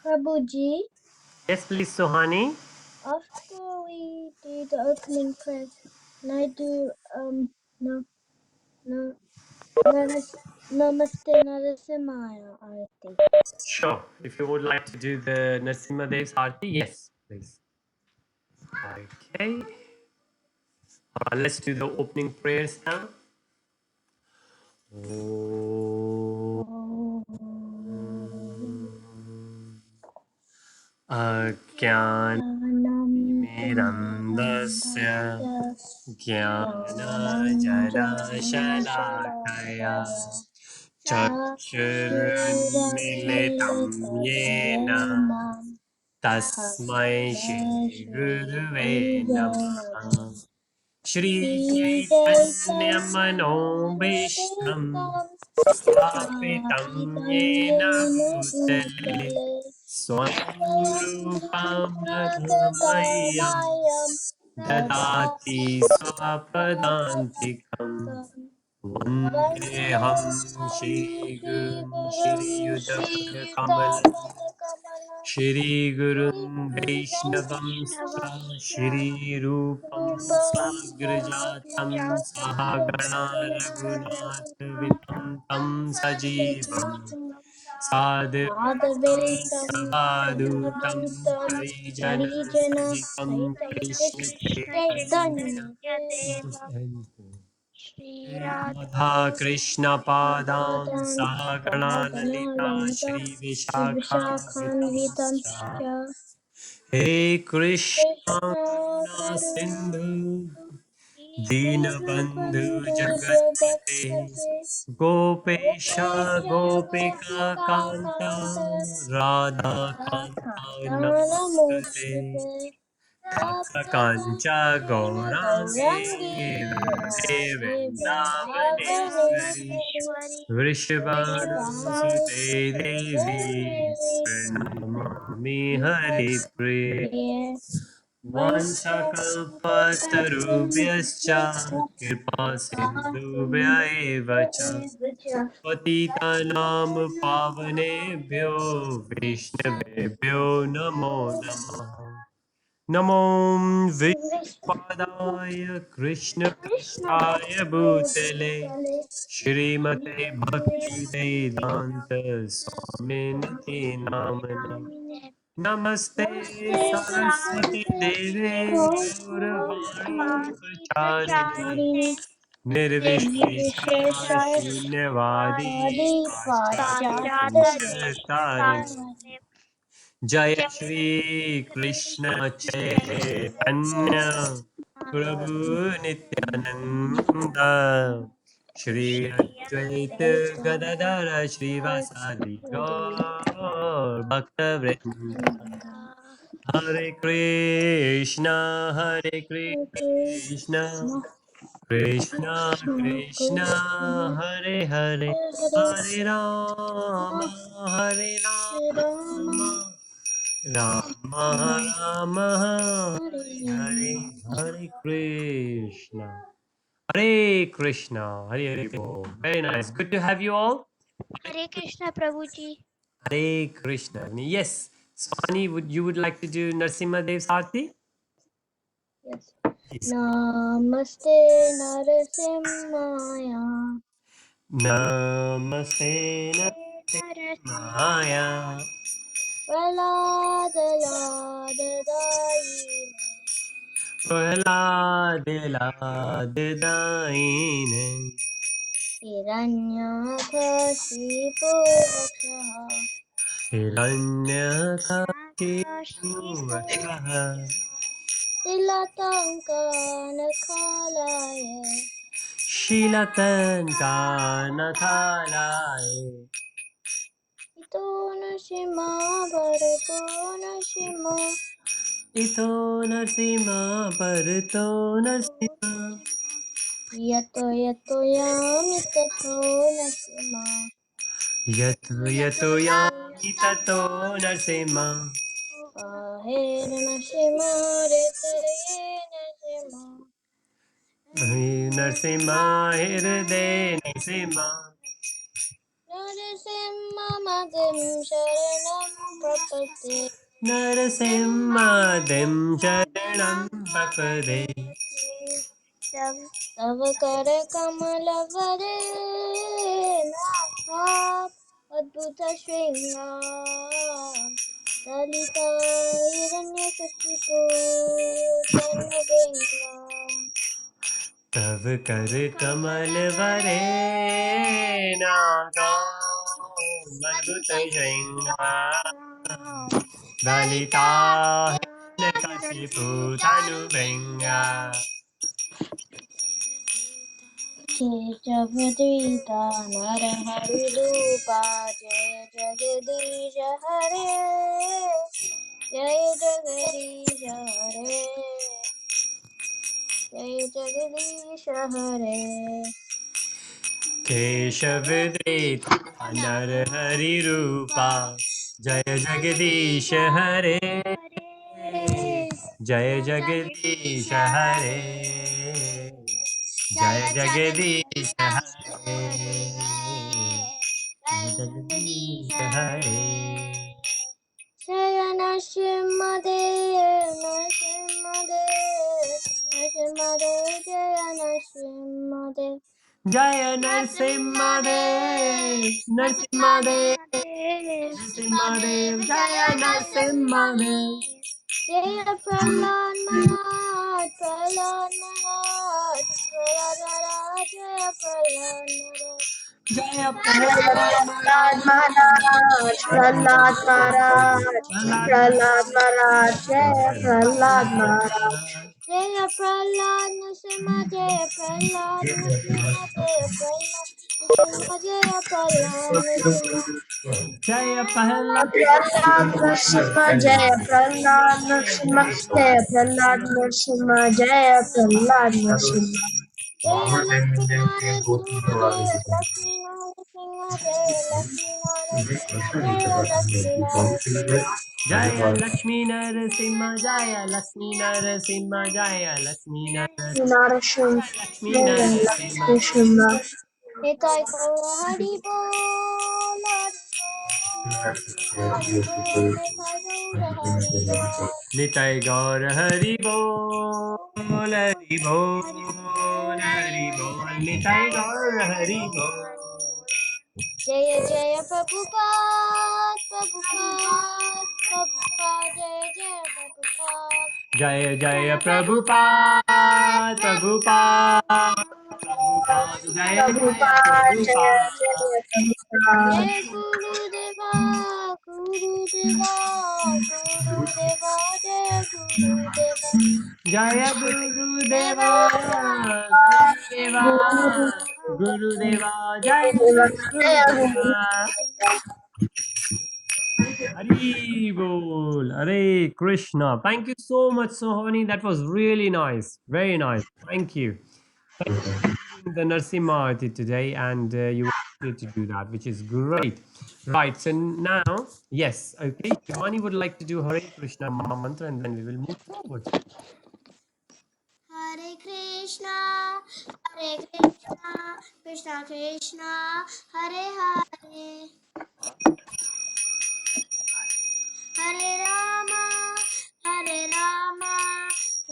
Prabhuji, Yes, please, Sohani. after we do the opening prayers, can I do no no Namaste Narasimhaya Arati? Sure. If you would like to do the Narasimha Dev's Arti, yes, please. Okay. Let's do the opening prayers now. Ajnanatimirandasya ज्ञानजलशलाकया चक्षुरुन्मिलितं येन तस्मै श्रीगुरुवे नमः श्रीचैतन्यमनोभीष्टं स्थापितं येन भूतले स्वं रूपं मह्यं ददाति स्वपदान्तिकम् वन्देऽहं श्रीगुरुं श्रीयुतपदकमलं श्रीगुरुं वैष्णवंश्च श्रीरूपं साग्रजातं सहगणा रघुनाथवितं सजीवम् साधुतं परिजनसहितं कृष्णचैतन्य राधा कृष्णपादां सहगणा ललिता श्रीविशाखान्वितांश्च हे कृष्ण करुणा सिन्धु दीनबन्धु जगत्पते गोपेश गोपिका कान्त राधाकान्त नमोस्तुते तप्तकाञ्च गौराङ्गे राधे वृन्दावनेश्वरि वृषभानुसुते देवी प्रणमामि हरिप्रिये वाञ्छाकल्पतरुभ्यश्च कृपा सिन्धुभ्य एव च पतितानां पावनेभ्यो वैष्णवेभ्यो नमो नमः नमो विष्णुपादाय कृष्णपृष्ठाय भूतले श्रीमते भक्तिवेदान्त स्वामिनिति नामने नमस्ते सरस्वती देवे गौरवाणी प्रचारिणे निर्विशेषा शून्यवादी पाश्चात्य जय श्री कृष्ण चैतन्य प्रभु नित्यानंद श्री अद्वैत गदाधर श्रीवासादि गौर भक्तवृंद हरे कृष्णा कृष्णा कृष्णा हरे हरे हरे राम राम राम हरे हरे कृष्णा हरे हरे बोल very nice good to have you all Hare Krishna Prabhuji. Hare Krishna yes Swani would like to do Narsimha Dev's Aarti Yes. yes. Namaste Narasimhaya Namaste Maya Praladadayine Prahlad Hiranyakashipu Vakshaha Hiranyakashipuvakshaha Tilatankanakalaye Shilakankanakalaye Ito Nashima Bharata Nashima Ito Narsima Bharto Narsima Yato Yato Yami Tato Nashima Yato Yato Yami Tato Narsima Ahera Nashima Retaye Nashima Narsima Hirde Narsima नरसिंहमदिं शरणं प्रपद्ये नरसिंहदिं शरणं प्रपदे तव करकमलवरे नाभात् अद्भुतशृङ्गार ललिता हिरण्यकशिपो धनुर्विङ्गा तव कर कमल वरे नागा मधुत श्रृंगार ललिता काशीपूतनु बेंगा केशवदीता नरहरिरूपा जय जगदीश हरे जय जगदीश हरे जय जगदीश हरे केशवदेत नर हरि रूपा जय जगदीश हरे जय जगदीश हरे जय जगदीश हरे जय जगदीश हरे जय नरसिंहदेव नरसिंहदेव नरसिंहदेव जय नरसिंहदेव जय नरसिंहदेव नरसिंहदेव नरसिंहदेव जय नरसिंहदेव जय प्रहलाद महाराज प्रहलाद महाराज प्रहलाद महाराज जय प्रहलाद महाराज जय प्रहलाद प्रहलाद महाराज महाराज प्रहलाद महाराज प्रहलाद प्रहलाद महाराज जय प्रहलाद महाराज महाराज जय प्रहलाद नरसिम्हा जय प्रहलाद नरसिम्हा जय प्रहलाद नरसिम्हा जय प्रहलाद नरसिम्हा जय प्रहलाद प्रहलाद नरसिम्हा जय प्रहलाद नरसिम्हा जय प्रहलाद नरसिम्हा जय प्रहलाद नरसिम्हा जय लक्ष्मी नरसिंह जय लक्ष्मी नरसिंह जय लक्ष्मी नरसिंह जय लक्ष्मी नरसिंह जय लक्ष्मी नरसिम्हा जय लक्ष्मी नरसिम्हा जय लक्ष्मी नरसिंह लक्ष्मी जय नरसिम्हा नरसिम्हा निताय गौर हरि बोल हरि बोल निताय गौर हरि बोल निताय गौर हरि बोल हरि बोल हरि बोल निताय गौर हरि बोल जय जय प्रभुपाद प्रभुपाद प्रभुपाद जय जय प्रभुपाद जय जय प्रभुपाद प्रभुपाद प्रभुपाद जय जय प्रभुपाद जय प्रभुपाद जय प्रभुपाद जय गुरुदेवा गुरुदेवा गुरुदेवा जय गुरुदेवा जय गुरुदेवा देवा गुरुदेवा गुरु गुरुदेवा जय जय गुरु गुरुदेवा Hari bol. Hare Krishna. Thank you so much, Sohani. That was really nice. Very nice. Thank you. Thank you for leading the Narsimha Arati today, and you were able to do that, which is great. Right. So now, yes, okay. Shivani would like to do Hare Krishna mantra, and then we will move forward. Hare Krishna, Hare Krishna, Krishna Krishna, Hare Hare, Hare Rama, Hare Rama,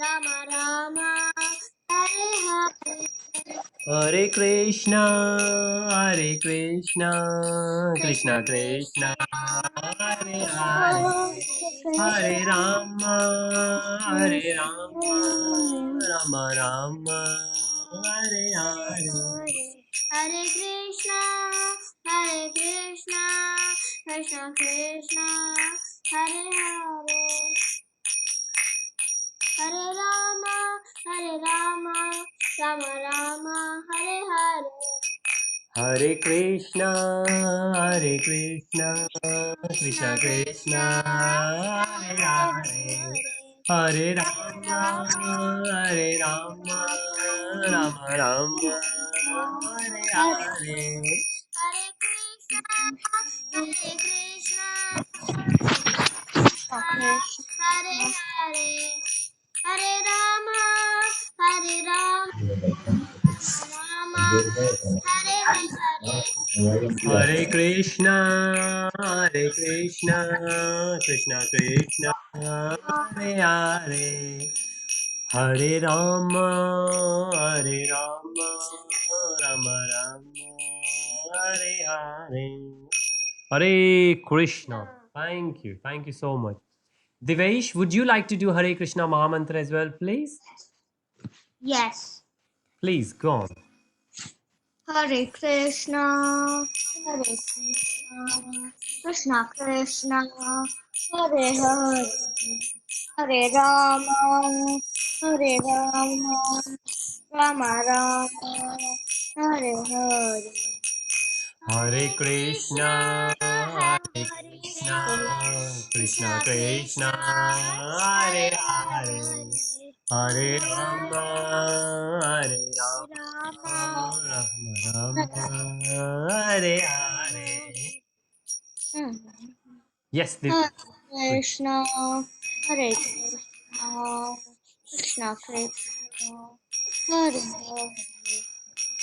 Rama Rama, Hare Hare, Hare Krishna, Hare Krishna, Krishna Krishna Krishna, Krishna, Hare Hare Hare, Hare Krishna Hare Rama, Hare Rama, Hare Rama Rama, Hare Hare. Hare Hare Krishna, Hare Krishna, Krishna Krishna, Hare Hare, Hare Rama, Hare Rama, Rama Rama, Hare Hare, Hare Krishna, Hare Krishna, Krishna Krishna Krishna, Krishna, Hare Hare Hare, Hare, Hare Hare Rama, Rama, Hare Hare Rama, Rama, Rama Rama, Hare Hare Hare. Hare, Hare Krishna, Hare Krishna, Krishna Hare Hare, Hare Rama, Hare Rama, Rama, Hare Hare. Hare Krishna, Hare Krishna, Krishna Krishna, Hare Hare, Hare Rama, Hare Rama, Rama Rama, Hare Hare. Hare Krishna. Thank you so much. Devesh, would you like to do Hare Krishna Mahamantra as well, please? Yes. Please go on. Hare Krishna, Hare Krishna, Krishna Krishna, Hare Hare, Hare Rama, Hare Rama, Rama Rama, Hare Hare. Hare Krishna, Hare Krishna, Krishna Krishna, Hare Hare, Hare Rama, Hare Rama, Rama, Rama Rama, Hare Hare. Yes, Dev. Hare Krishna, Hare Krishna, Krishna Krishna, Hare Hare,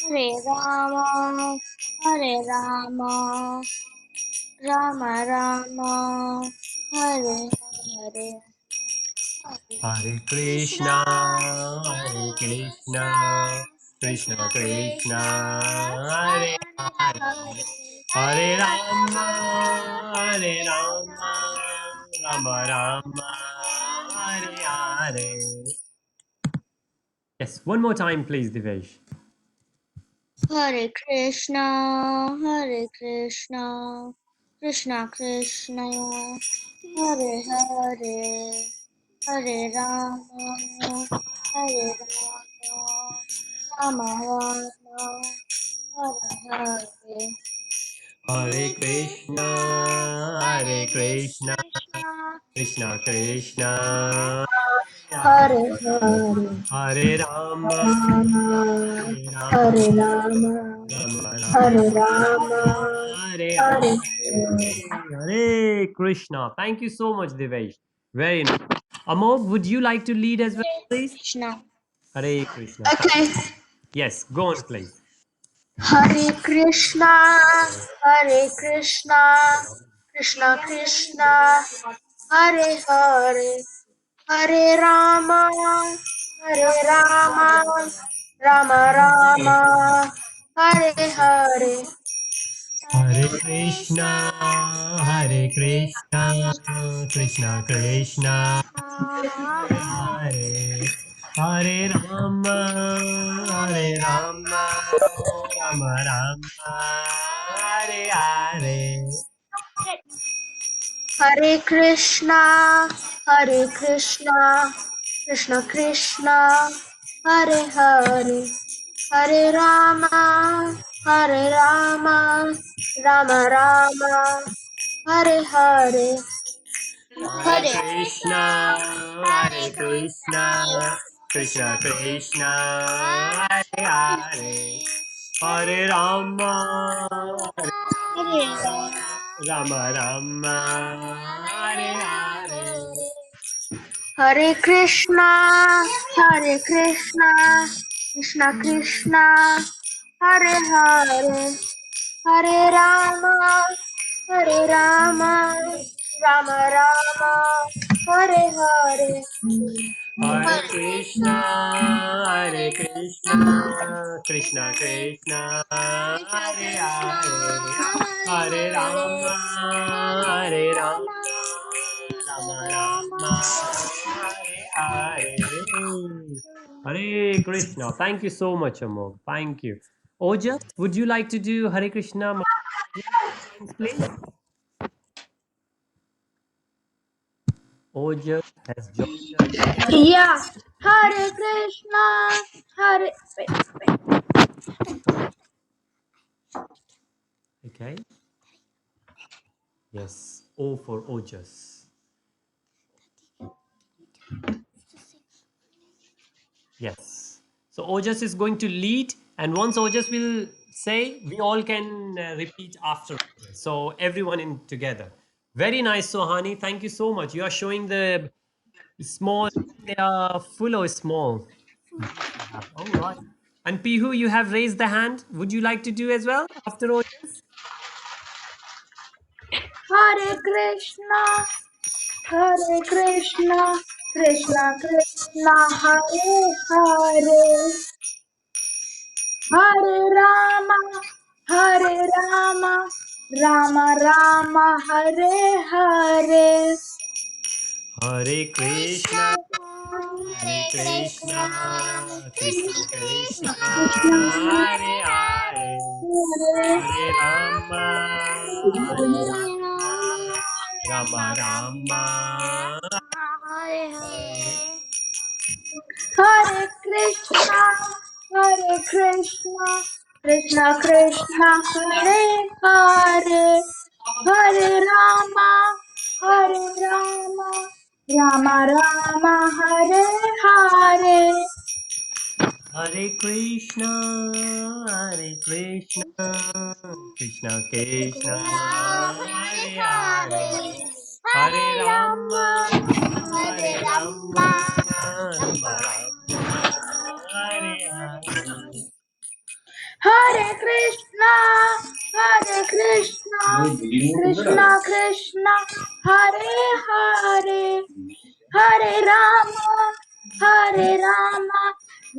Hare Rama, Hare Rama, Rama Rama, Hare Hare, Hare Krishna, Krishna, Hare Hare Krishna, Krishna, Krishna Krishna Krishna, Krishna, Hare Hare Hare, Hare, Hare Hare Rama, Rama, Hare Hare Rama, Rama, Rama Rama, Rama Hare Rama. Hare. Yes, one more time, please, Divesh. Hare Krishna, Hare Krishna, Krishna Krishna, Hare Hare, Hare Rama, Hare Rama, Rama Rama, Hare Hare. Hare Hare Krishna, Krishna, Hare Hare Krishna, Krishna, Krishna Krishna, Hare Hare Hare Hare Rama, Rama, Hare Rama, Hare Rama, Rama Hare Rama, Rama, Hare Hare Hare, Hare Krishna. Thank you so much, Devesh. Very nice. Amol, would you like to lead as well, please? Krishna. Hare Krishna. Okay. Yes, go on, please. Hare Krishna, Hare Krishna, Krishna Krishna, Hare Hare, Hare Rama, Hare Rama, Rama Rama, Hare Hare. Hare Hare Krishna, Krishna, Hare Hare Krishna, Krishna, Krishna Krishna Krishna, Krishna, Hare Hare Hare, Hare Rama, Hare Rama, Rama Rama, Hare Hare. Hare Krishna, Hare Krishna, Krishna Krishna, Hare Hare, Hare Rama, Hare Rama, Rama Rama, Hare Hare. Hare Hare Krishna, Krishna, Hare Hare Krishna, Krishna, Krishna Krishna Krishna, Krishna, Hare Hare Hare, Hare Hare Rama, Hare Hare Rama Rama, Hare Hare. Hare. Hare Krishna, Hare Krishna, Krishna Krishna, Hare Hare, Hare Rama, Hare Rama, Rama Rama, Hare Hare. Hare Hare Krishna, Krishna, Hare Hare Krishna, Krishna, Krishna Krishna Krishna, Krishna, Krishna Hare Krishna, Hare, Hare Hare Hare, Rama, Hare Hare Rama, Rama, Rama Hare Rama, Rama. Hare Hare. Hare Krishna. Thank you so much, Amol. Thank you. Ojas, would you like to do Hare Krishna lines, please? Ojas has joined us. Yeah. Hare Krishna, Hare. Wait, wait. Okay. Yes. O for Ojas. Yes. So Ojas is going to lead, and once Ojas will say, we all can repeat after. So everyone in together. Very nice, Sohani. Thank you so much. You are showing the small. They are full or small. Both you have. All right. And Pihu, you have raised the hand. Would you like to do as well after Ojas? Hare Krishna, Hare Krishna, Krishna Krishna, Hare Hare, Hare Rama, Hare Rama, Rama Rama, Hare Hare. Hare Krishna, Hare Hare Krishna, Krishna, Krishna Krishna Krishna, Krishna, Hare Hare Hare, Hare, Hare Hare Rama, Hare Rama, Rama, Rama Rama Rama, Rama, Hare Hare. Hare. Hare Krishna, Hare Krishna, Krishna Krishna, Hare Hare, Hare Rama, Hare Rama, Rama Rama, Hare Hare. Hare Krishna, Hare Krishna, Krishna Krishna, Hare Hare Hare, Hare, Hare Hare Rama, Rama, Hare Hare Rama, Rama, Rama Rama Rama, Rama, Hare Hare Hare. Hare. Hare Krishna, Hare Krishna, Krishna Krishna, Hare Hare, Hare Rama, Hare Rama,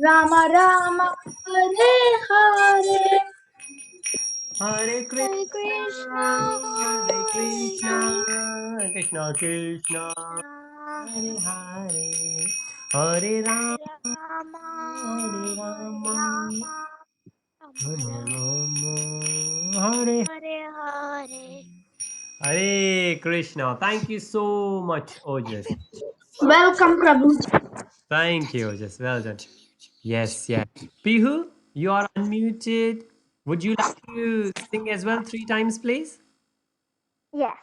Rama Rama, Hare Hare. Hare Hare Krishna, Krishna, Hare Hare Krishna, Krishna Krishna, Krishna, Hare Hare, Hare Rama, Hare Rama, Hare Hare Rama, Rama, Rama Rama Rama, Rama, Hare Hare Hare. Hare Krishna. Thank you so much, Ojas. Welcome, Prabhu. Thank you, Ojas. Well done. Yes, yes. Pihu, you are unmuted. Would you like to sing as well 3 times, please? Yes.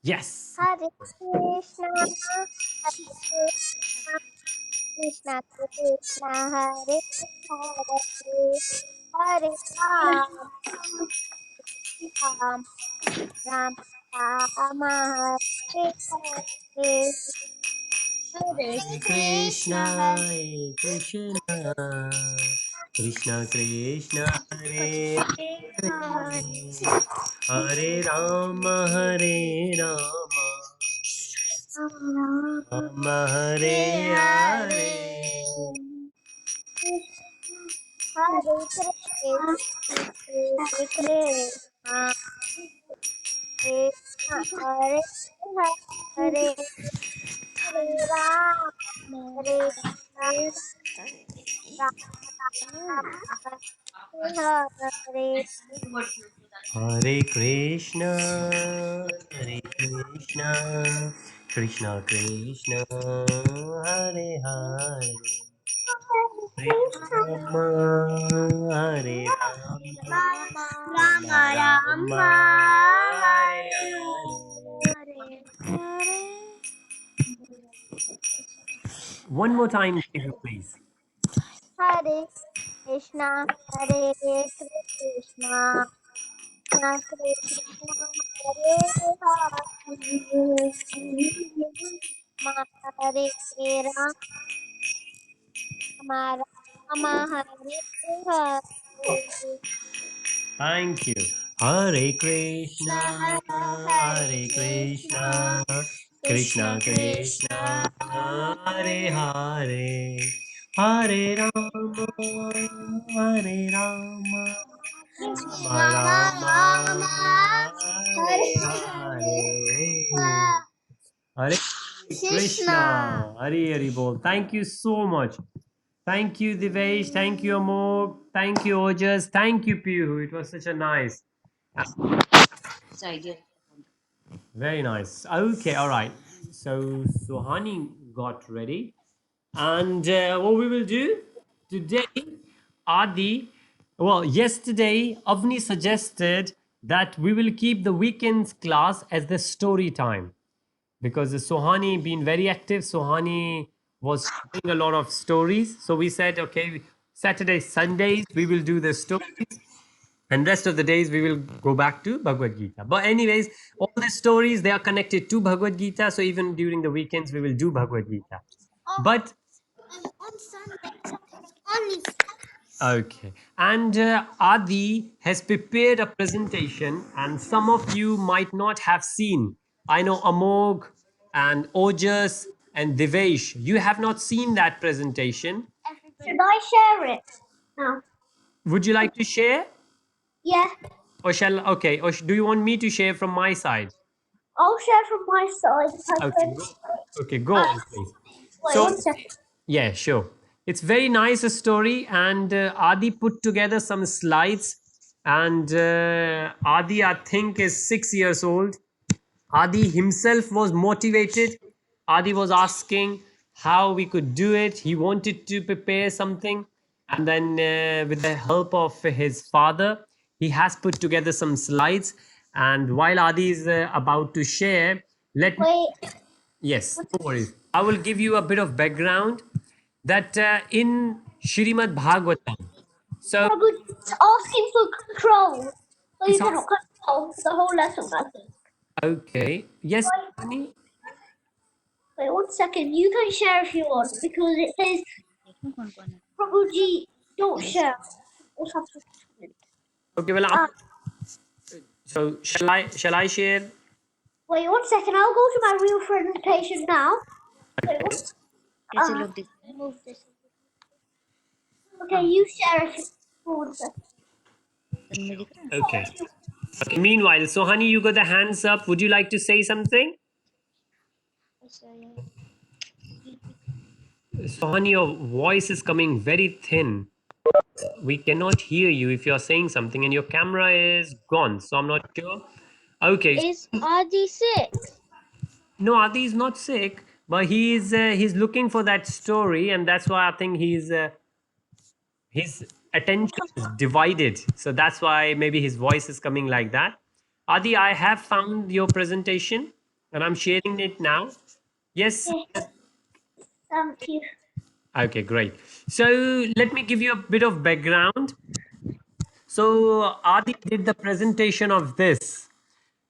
Yes. Hare Krishna, Hare Krishna, Krishna Krishna, Hare Hare, Hare Ram, Ram, Ram Rama, Hare Hare, Hare Hare Krishna, Krishna, Hare Hare Krishna, Krishna Krishna, Hare Hare, Hare Rama, Hare Rama, Rama, Rama Hare Hare Hare. Hare Krishna, Hare Krishna, Krishna Hare Hare, Hare Ram, Hare Ram, Ram Hare Hare. Hare Krishna, Hare Krishna, Krishna Krishna, Hare Hare, Hare Rama, Hare Rama, Rama, Rama Rama Rama, Hare Hare. Hare Hare. One more time, please. Hare Krishna, Hare Krishna, Krishna Krishna, Hare Hare, Rama Hare Rama, Rama Hare Hare. Thank you. Hare Krishna, Hare Hare Krishna, Krishna, Krishna Krishna Krishna, Krishna, Hare Hare, Hare Rama, Hare Rama, Rama Rama, Rama, Hare Hare Hare, Hare Krishna. Krishna, Hare Hare Bol. Thank you so much. Thank you, Divesh. Thank you, Amor. Thank you, Ojas. Thank you, Piyu. It was such a nice. Very nice. Okay, all right. So Sohani got ready, and what we will do today, Adi. Well, yesterday Avni suggested that we will keep the weekends class as the story time because Sohani been very active. Sohani was sharing a lot of stories, so we said, okay, Saturdays, Sundays we will do the stories, and rest of the days we will go back to Bhagavad Gita. But anyways, all the stories they are connected to Bhagavad Gita, so even during the weekends we will do Bhagavad Gita. But On Sundays, only okay, and Adi has prepared a presentation, and some of you might not have seen I know Amog and Ojas and Divesh. You have not seen that presentation. Should I share it now? Would you like to share? Yeah, Or shall, okay, or do you want me to share from my side? I'll share from my side if I Okay, can. go. Okay, go Uh, on, please. wait So, 1 second. yeah, sure. It's very nice a story, and Adi put together some slides, and Adi, I think, is 6 years old. Adi himself was motivated. Adi was asking how we could do it. He wanted to prepare something. And then, with the help of his father, he has put together some slides. And while Adi is about to share, let me, Wait. yes, no worries. I will give you a bit of background that in Shrimad Bhagavatam. So, Probably it's asking for control. So you it's cannot control the whole lesson, I think. okay. Yes, Wait, Honey? wait 1 second. You can share if you want because it says probably don't share. Or something. Okay, well, Uh, so shall I share? wait 1 second. I'll go to my real presentation now. Wait, Okay. move this. Okay, you share it for 1 second. Okay. Okay. Meanwhile, Sohani, you got the hands up. Would you like to say something? Sohani, your voice is coming very thin. We cannot hear you if you're saying something, and your camera is gone. So I'm not sure. Okay. Is Adi sick? No, Adi is not sick, but he's looking for that story, and that's why I think his attention is divided. So that's why maybe his voice is coming like that. Adi, I have found your presentation, and I'm sharing it now. Yes. Okay, thank you. Okay, great. So let me give you a bit of background. So Adi did the presentation of this,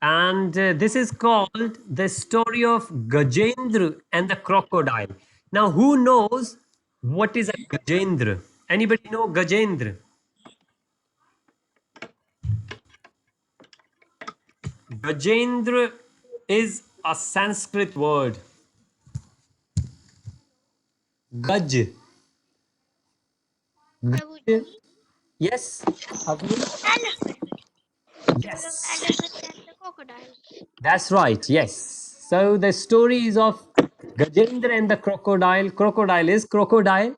and this is called the story of Gajendra and the crocodile. Now, who knows what is a Gajendra? Anybody know Gajendra? Gajendra is a Sanskrit word. Gaj. Gaj. Yes. Avni? Yes. That's right, yes. So the story is of Gajendra and the crocodile. Crocodile is crocodile.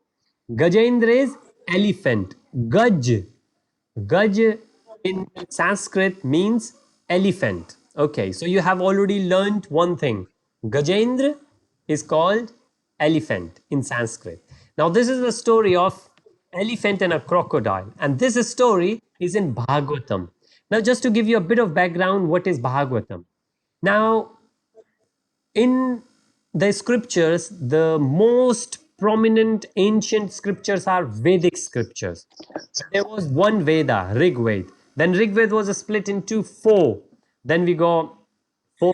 Gajendra is elephant. Gaj. Gaj in Sanskrit means elephant. Okay, so you have already learned one thing. Gajendra is called elephant in Sanskrit. Now, this is the story of elephant and a crocodile, and this story is in Bhagavatam. Now, just to give you a bit of background, what is Bhagavatam? Now, in the scriptures, the most prominent ancient scriptures are Vedic scriptures. There was one Veda, Rig Veda. Then Rig Veda was split into four. Then we got four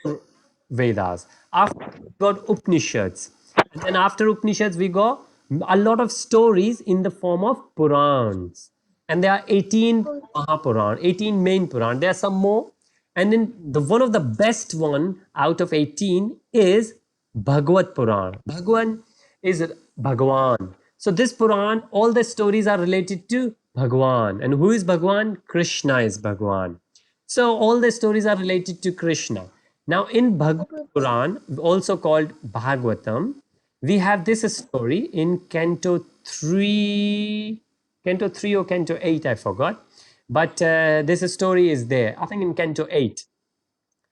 Vedas. After we got Upanishads. And then after Upanishads, we got a lot of stories in the form of Purans. And there are 18 Mahapuran, 18 main Puran. There are some more. And then the one of the best one out of 18 is Bhagavat Puran. Bhagwan is Bhagwan. So this Puran, all the stories are related to Bhagwan. And who is Bhagwan? Krishna is Bhagwan. So all the stories are related to Krishna. Now in Bhagavad Puran, also called Bhagavatam, we have this story in Canto 3 or Canto 8, I forgot. But this story is there, I think in Canto 8.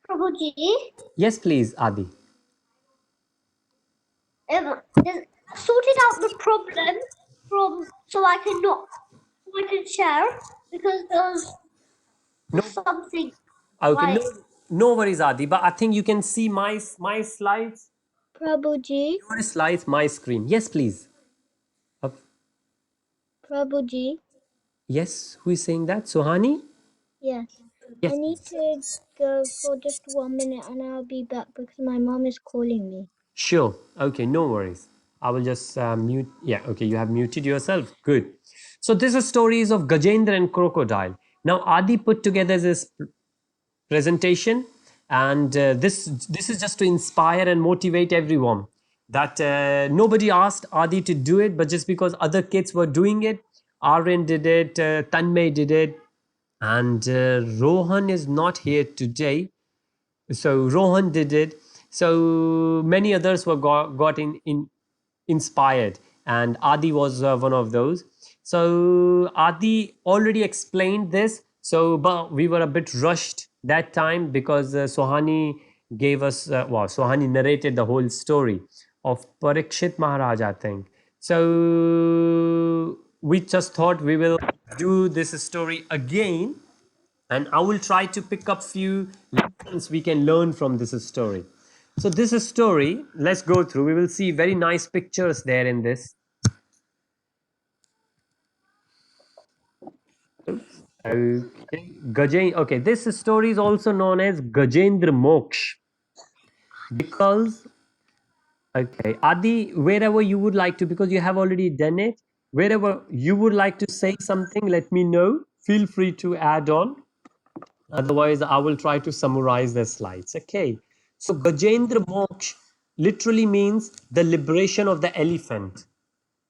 Prabhuji, Yes, please, Adi. sorted out the problem from so I can not so I can share because there's No, something okay, like no worries, Adi. But I think you can see my slides, Prabhuji, your slides, my screen. Yes, please. Uh, Prabhuji, yes, who is saying that? Sohani? yes. I Yes, need please. to go for just 1 minute and I'll be back because my mom is calling me. Sure. Okay, no worries. I will just mute. Yeah, okay, you have muted yourself. Good. So this is stories of Gajendra and crocodile. Now Adi put together this presentation, and this is just to inspire and motivate everyone that nobody asked Adi to do it, but just because other kids were doing it, Aryan did it, Tanmay did it, and Rohan is not here today, so Rohan did it. So many others were got in inspired, and Adi was one of those. So Adi already explained this, so but we were a bit rushed that time because Sohani gave us Sohani narrated the whole story of Parikshit Maharaj, I think. So we just thought we will do this story again, and I will try to pick up few lessons we can learn from this story. So this story, let's go through. We will see very nice pictures there in this. Okay, Okay, this story is also known as Gajendra Moksh because okay, Adi, wherever you would like to, because you have already done it, wherever you would like to say something, let me know. Feel free to add on. Otherwise, I will try to summarize the slides. Okay. So Gajendra Moksh literally means the liberation of the elephant.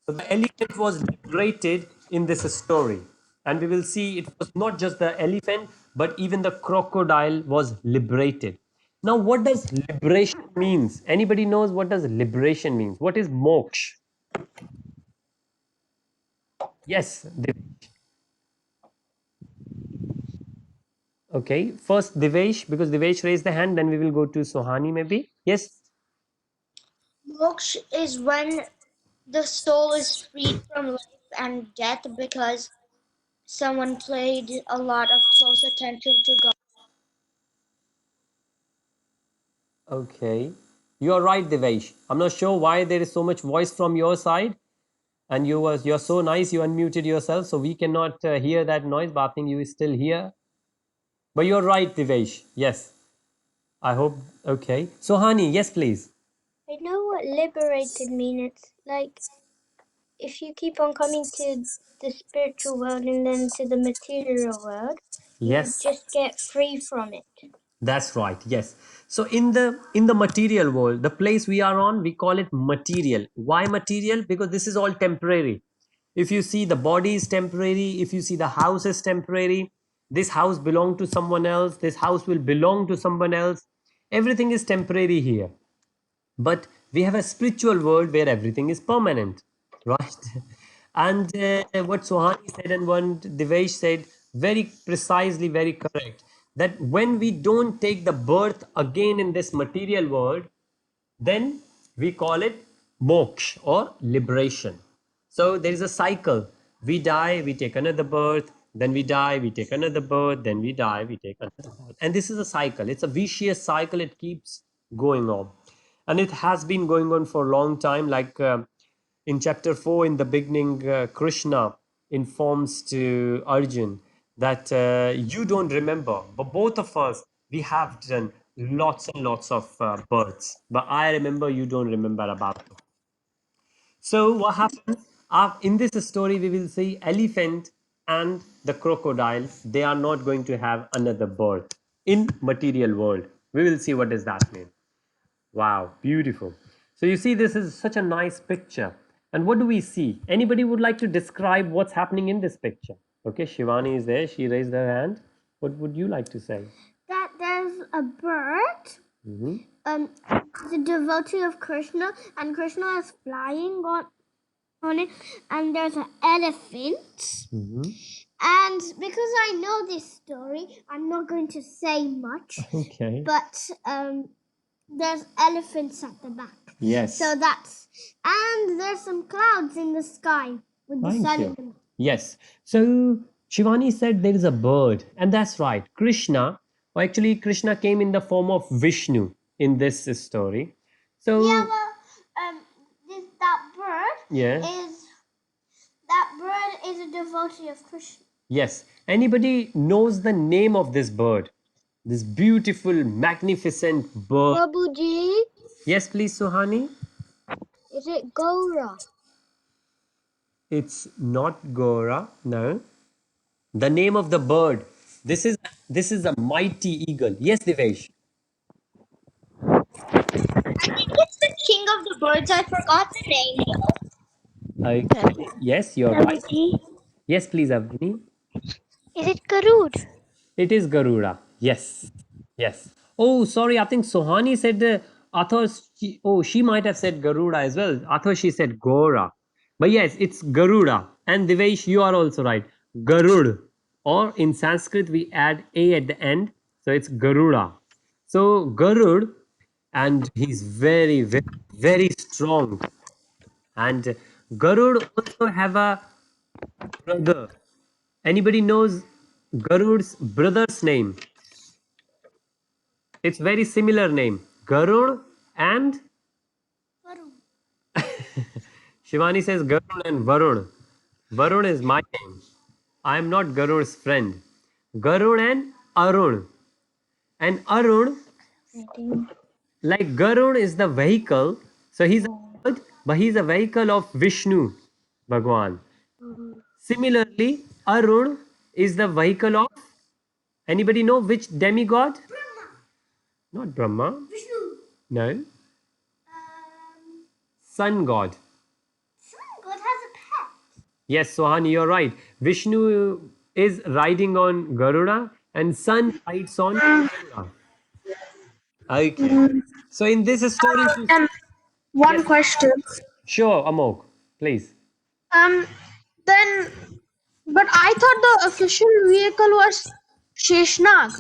So the elephant was liberated in this story. And we will see it was not just the elephant, but even the crocodile was liberated. Now, what does liberation means? Anybody knows what does liberation means? What is moksha? Yes. Okay. First Divesh, because Divesh raised the hand, then we will go to Sohani maybe. Yes. Moksha is when the soul is freed from life and death because someone paid a lot of close attention to God. Okay. You are right, Devesh. I'm not sure why there is so much voice from your side. And you're so nice, you unmuted yourself, so we cannot hear that noise, but I think you is still here. But you're right, Devesh. Yes. I hope okay. So Hani, yes, please. I know what liberated mean. It's like if you keep on coming to the spiritual world and then to the material world, you Yes. just get free from it. That's right. Yes. So in the material world, the place we are on, we call it material. Why material? Because this is all temporary. If you see the body is temporary, if you see the house is temporary, this house belong to someone else, this house will belong to someone else. Everything is temporary here. But we have a spiritual world where everything is permanent, right? And what Sohani said and what Devesh said, very precisely, very correct, that when we don't take the birth again in this material world, then we call it moksha or liberation. So there is a cycle. We die, we take another birth, then we die, we take another birth, then we die, we take another birth. And this is a cycle. It's a vicious cycle. It keeps going on. And it has been going on for a long time. Like in chapter 4, in the beginning, Krishna informs to Arjun that you don't remember, but both of us, we have done lots and lots of births. But I remember, you don't remember about it. So what happens in this story? We will see elephant and the crocodile. They are not going to have another birth in material world. We will see what does that mean. Wow, beautiful. So you see, this is such a nice picture. And what do we see? Anybody would like to describe what's happening in this picture? Okay, Shivani is there. She raised her hand. What would you like to say? That there's a bird, Mhm. the devotee of Krishna, and Krishna is flying on it, and there's an elephant. And because I know this story, I'm not going to say much. Okay. But there's elephants at the back. Yes. So and there's some clouds in the sky with the Thank sun you. in them. Yes. So Shivani said there is a bird, and that's right. Krishna, or actually, Krishna came in the form of Vishnu in this story. So Yeah, well, that bird yeah. is a devotee of Krishna. Yes. Anybody knows the name of this bird? This beautiful, magnificent bird. Prabhuji, Yes, please, Sohani. is it Gora? It's not Gora. No. The name of the bird. This is a mighty eagle. Yes, Devesh. birds. I forgot the name though. Okay. Yes, you're right. Prabhuji, Yes, please, Avni. is it Garud? It is Garuda. Yes. Yes. Oh, sorry. I think Sohani said. I thought she might have said Garuda as well. I thought she said Gora. But yes, it's Garuda. And Devesh, you are also right. Garud. Or in Sanskrit, we add a at the end. So it's Garuda. So Garud, and he's very, very, very strong. And Garud also have a brother. Anybody knows Garud's brother's name? It's very similar name. Garud and Shivani says Garud and Varun. Varun is my name. I am not Garud's friend. Garud and Arun. And Arun, like Garud is the vehicle. So he's a bird, but he's a vehicle of Vishnu Bhagwan. Similarly, Arun is the vehicle of, anybody know which demigod? Not Brahma. No. Sun god. God has a pet. Yes, Sohani, you're right. Vishnu is riding on Garuda and Sun rides on Garuda. Okay. So in this story, And one yes, question. sure, Amok, please. Um, then, but I thought the official vehicle was Sheshnag.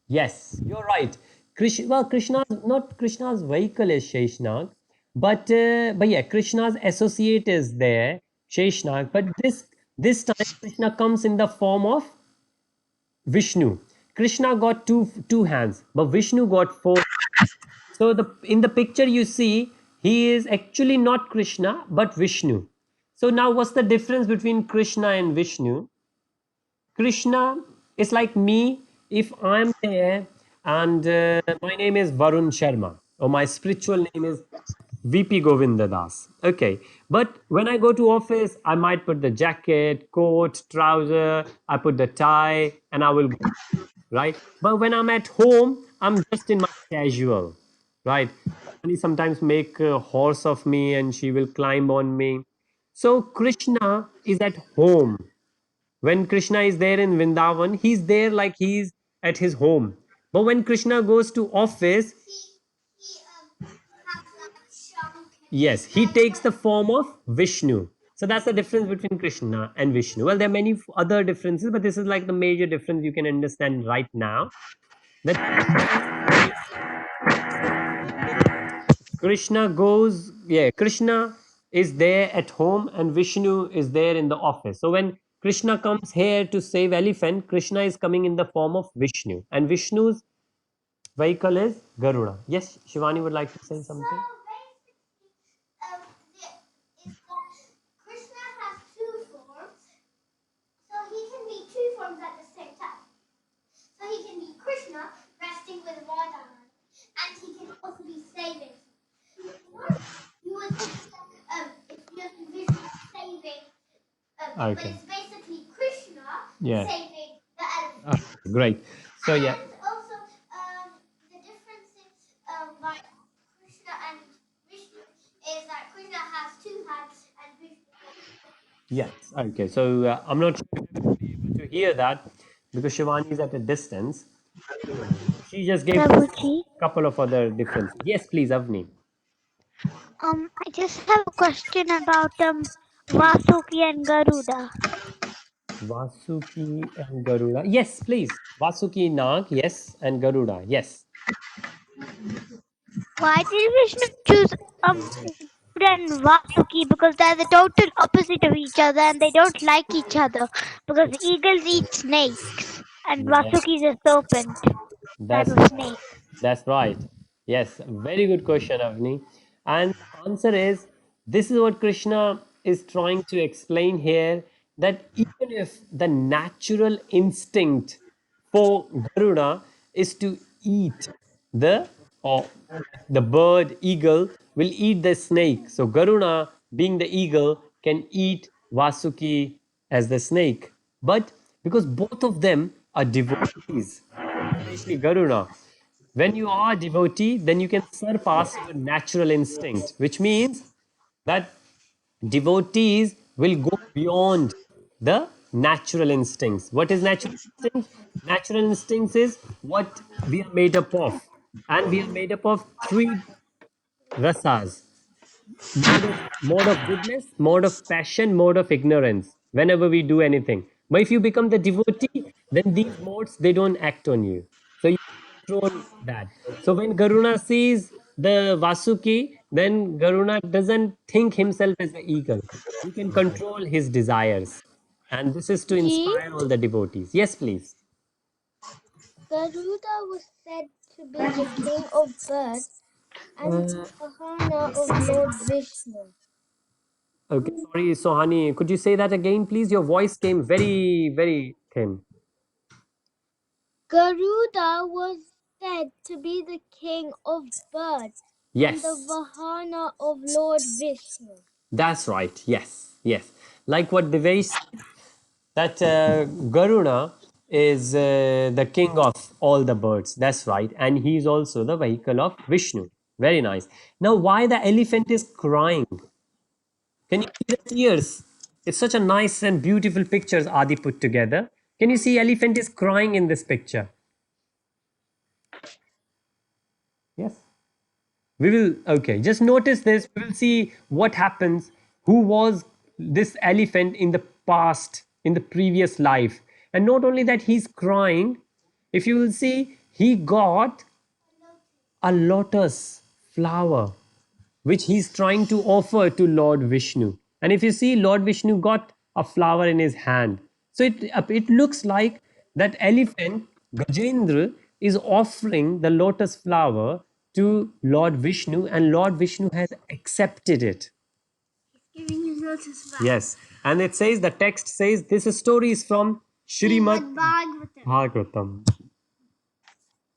Yes, you're right. Krishna's not Krishna's vehicle is Sheshnag, but yeah, Krishna's associate is there, Sheshnag. But this time Krishna comes in the form of Vishnu. Krishna got two hands, but Vishnu got four. So the in the picture you see, he is actually not Krishna but Vishnu. So now what's the difference between Krishna and Vishnu? Krishna is like me if I'm there and my name is Varun Sharma or my spiritual name is VP Govinda Das. Okay, but when I go to office, I might put the jacket, coat, trouser, I put the tie, and I will go, right? But when I'm at home, I'm just in my casual, right? And he sometimes make a horse of me and she will climb on me. So Krishna is at home. When Krishna is there in Vrindavan, he's there like he's at his home. But when Krishna goes to office, yes, he takes the form of Vishnu. So that's the difference between Krishna and Vishnu. Well, there are many other differences, but this is like the major difference you can understand right now. That Krishna goes, yeah, Krishna is there at home and Vishnu is there in the office. So when Krishna comes here to save elephant, Krishna is coming in the form of Vishnu. And Vishnu's vehicle is Garuda. Yes, Shivani would like to say something. Krishna has two forms, so he can be two forms at the same time. So he can be Krishna resting with one arm, and he can also be saving. You would if you envision saving, but Okay. it's basically Krishna Yeah. saving the elephant. Great. So yeah. And also, the difference like Krishna and Vishnu is that Krishna has two hands and Vishnu has Yes. Okay. So I'm not sure if you will be able to hear that because Shivani is at a distance. She just gave a Prabhuji, couple of other differences. Yes, please, Avni. I just have a question about Vasuki and Garuda. Vasuki and Garuda. Yes, please. Vasuki Nag. Yes, and Garuda. Yes. Why did Vishnu choose Garuda and Vasuki? Because they're the total opposite of each other and they don't like each other. Because eagles eat snakes and Yeah. Vasuki is a serpent type That's of snake. That's right. Yes, very good question, Avni. And the answer is this is what Krishna is trying to explain here that even if the natural instinct for Garuda is to eat the or the bird eagle will eat the snake. So Garuda, being the eagle, can eat Vasuki as the snake. But because both of them are devotees, especially Garuda. When you are a devotee, then you can surpass your natural instinct, which means that devotees will go beyond the natural instincts. What is natural instinct? Natural instincts is what we are made up of. And we are made up of three rasas: mode of goodness, mode of passion, mode of ignorance, whenever we do anything. But if you become the devotee, then these modes they don't act on you. So you control that. So when Garuna sees the Vasuki, then Garuna doesn't think himself as the eagle. He can control his desires. And this is to G. inspire all the devotees. Yes, please. Garuda was said to be the king of birds and Vahana of Lord Vishnu. Okay, sorry, Sohani. Could you say that again, please? Your voice came very, very thin. Garuda was said to be the king of birds and the Yes. Vahana of Lord Vishnu. That's right. Yes, yes. Like what Devesh said, that Garuna is the king of all the birds. That's right. And he's also the vehicle of Vishnu. Very nice. Now, why the elephant is crying? Can you see the tears? It's such a nice and beautiful pictures Adi put together. Can you see elephant is crying in this picture? Yes. We will, okay, just notice this. We will see what happens. Who was this elephant in the past, in the previous life? And not only that, he's crying. If you will see, he got a lotus flower which he's trying to offer to Lord Vishnu. And if you see, Lord Vishnu got a flower in his hand. So it looks like that elephant, Gajendra, is offering the lotus flower to Lord Vishnu, and Lord Vishnu has accepted it. Giving his lotus back. Yes. And it says, the text says, this story is from Srimad Bhagavatam. Bhagavatam,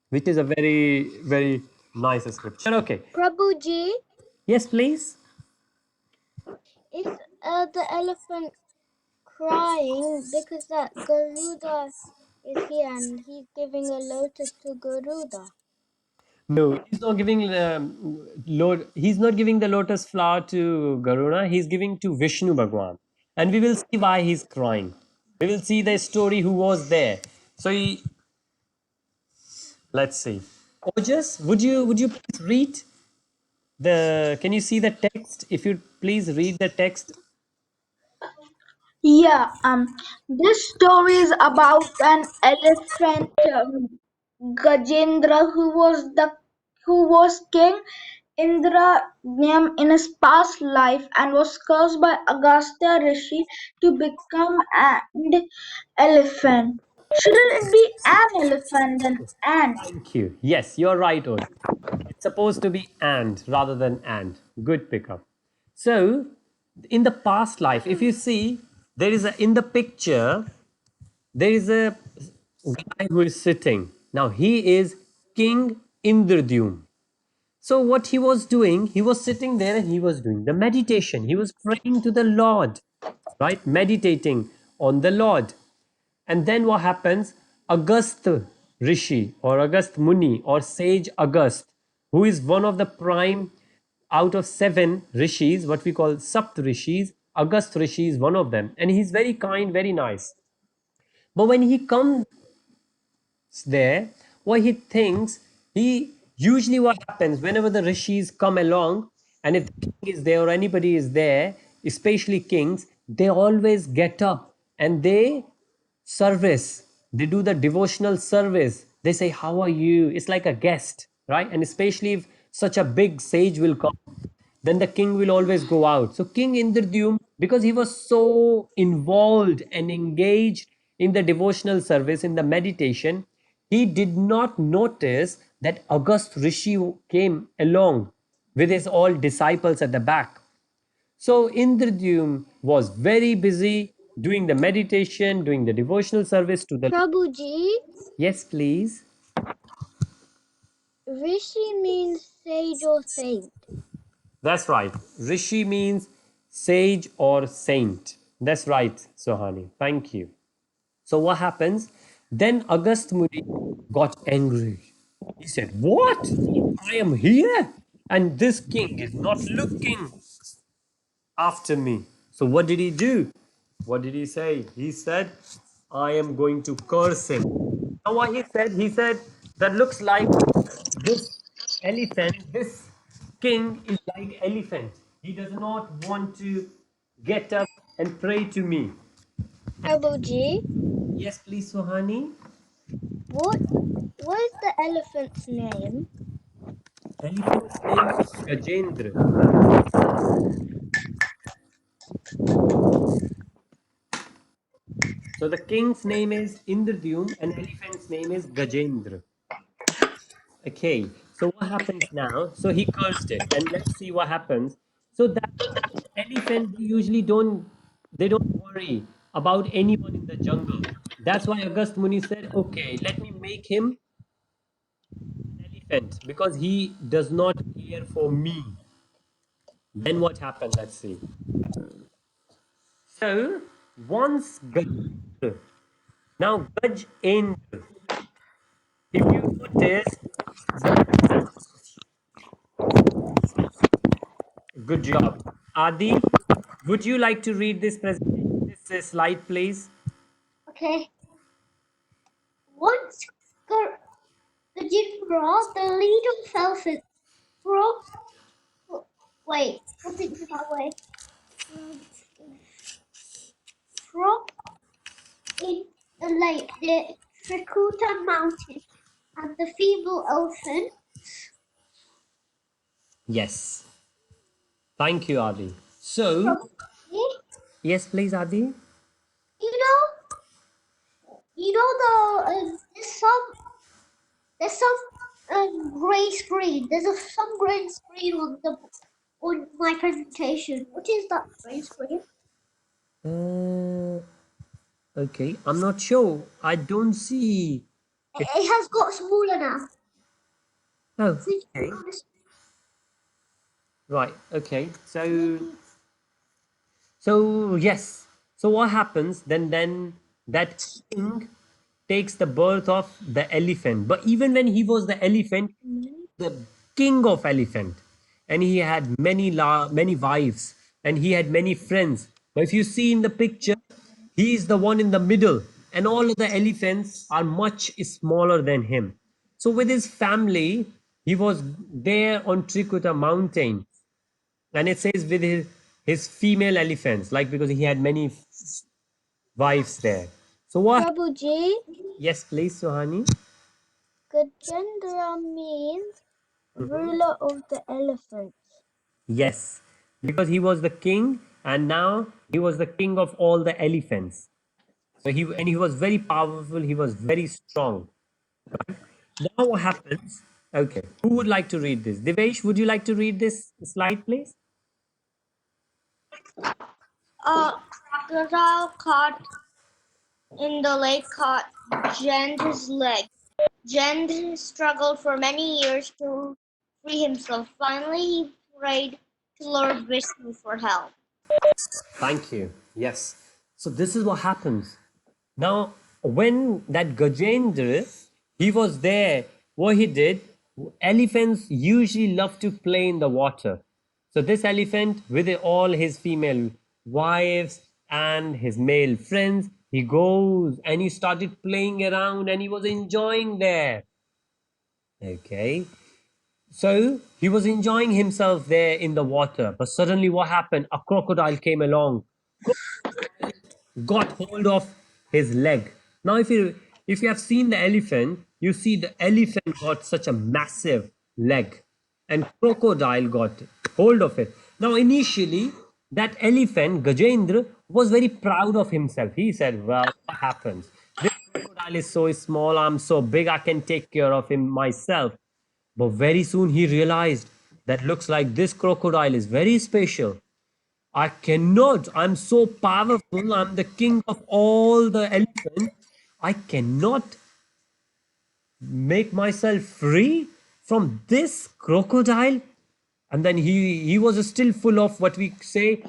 which is a very, very nice scripture. Okay. Prabhuji, Yes, please. is the elephant crying because that Garuda is here and he's giving a lotus to Garuda? No, he's not giving he's not giving the lotus flower to Garuna. He's giving to Vishnu Bhagwan, and we will see why he's crying. We will see the story who was there. So let's see. Ojas, would you please read the? Can you see the text? If you please read the text. Yeah, this story is about an elephant, Gajendra, who was king Indranyam in his past life and was cursed by Agastya Rishi to become an elephant. Shouldn't it be an elephant than ant? Thank you. Yes, you're right, Ojas. It's supposed to be and rather than and. Good pickup. So, in the past life, if you see, there is a in the picture, there is a guy who is sitting. Now he is King Indradyum. So what he was doing, he was sitting there and he was doing the meditation. He was praying to the Lord, right? Meditating on the Lord. And then what happens? Agastya Rishi or Agast Muni or Sage Agast, who is one of the prime out of 7 rishis, what we call Sapt rishis, Agast Rishi is one of them. And he's very kind, very nice. But when he comes there, what he thinks, he usually what happens whenever the rishis come along, and if the king is there or anybody is there, especially kings, they always get up and they service. They do the devotional service. They say, "How are you?" It's like a guest, right? And especially if such a big sage will come, then the king will always go out. So King Indradyum, because he was so involved and engaged in the devotional service, in the meditation, he did not notice that August Rishi came along with his all disciples at the back. So Indradyum was very busy doing the meditation, doing the devotional service to the. Prabhuji, Yes, please. Rishi means sage or saint. That's right. Rishi means sage or saint. That's right, Sohani. Thank you. So what happens? Then Agast Muni got angry. He said, "What? I am here, and this king is not looking after me." So what did he do? What did he say? He said, "I am going to curse him." Now what he said? He said, "That looks like this elephant, this king is like elephant. He does not want to get up and pray to me." Prabhuji, Yes, please, Sohani. what is the elephant's name? Elephant's name is Gajendra. So the king's name is Indradyum and elephant's name is Gajendra. Okay, so what happens now? So he cursed it, and let's see what happens. So that elephant, they don't worry about anyone in the jungle. That's why Agast Muni said, "Okay, let me make him an elephant because he does not care for me." Then what happened? Let's see. So once Gajendra, now Gajendra, if you notice, the good job. Adi, would you like to read this presentation, this slide, please? Okay. Once Gajendra, the leader of elephants, broke. Wait, put it that way. Frog in the lake near Trikuta Mountain, and the feeble elephant. Yes. Thank you, Adi. So, yes, please, Adi. You know, there's some gray screen. Some gray screen on my presentation. What is that gray screen? Uh, okay, I'm not sure. I don't see it. It has got smaller now. Oh, Please okay. notice. Right. Okay. So yes. So what happens then that king takes the birth of the elephant. But even when he was the elephant, the king of elephant, and he had many wives, and he had many friends. But if you see in the picture, he is the one in the middle, and all of the elephants are much smaller than him. So with his family, he was there on Trikuta mountain, and it says with his female elephants, like because he had many wives there. So what? Prabhuji, Yes, please, Sohani. Gajendra means ruler of the elephants. Yes, because he was the king, and now he was the king of all the elephants. So he was very powerful. He was very strong. Now what happens? Okay, who would like to read this? Devesh, would you like to read this slide, please? Crocodile caught in the lake caught Jendra's leg. Jend struggled for many years to free himself. Finally, he prayed to Lord Vishnu for help. Thank you. Yes. So this is what happens. Now, when that Gajendra, he was there, what he did, elephants usually love to play in the water. So this elephant, with all his female wives and his male friends, he goes and he started playing around and he was enjoying there. Okay. So he was enjoying himself there in the water. But suddenly what happened? A crocodile came along, got hold of his leg. Now, if you have seen the elephant, you see the elephant got such a massive leg, and crocodile got hold of it. Now, initially, that elephant Gajendra was very proud of himself. He said, "Well, what happens? This crocodile is so small. I'm so big. I can take care of him myself." But very soon he realized that looks like this crocodile is very special. I cannot. I'm so powerful. I'm the king of all the elephants. I cannot make myself free from this crocodile. And then he was still full of what we say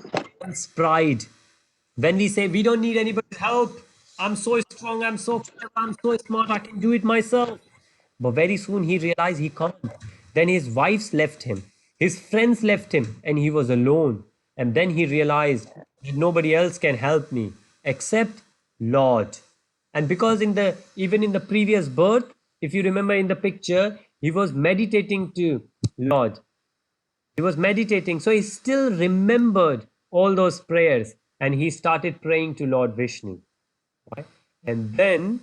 pride. When we say we don't need anybody's help, I'm so strong, I'm so clever, I'm so smart, I can do it myself. But very soon he realized he can't. Then his wives left him, his friends left him, and he was alone. And then he realized that nobody else can help me except Lord. And because even in the previous birth, if you remember in the picture, he was meditating to Lord. He was meditating, so he still remembered all those prayers, and he started praying to Lord Vishnu. Right? And then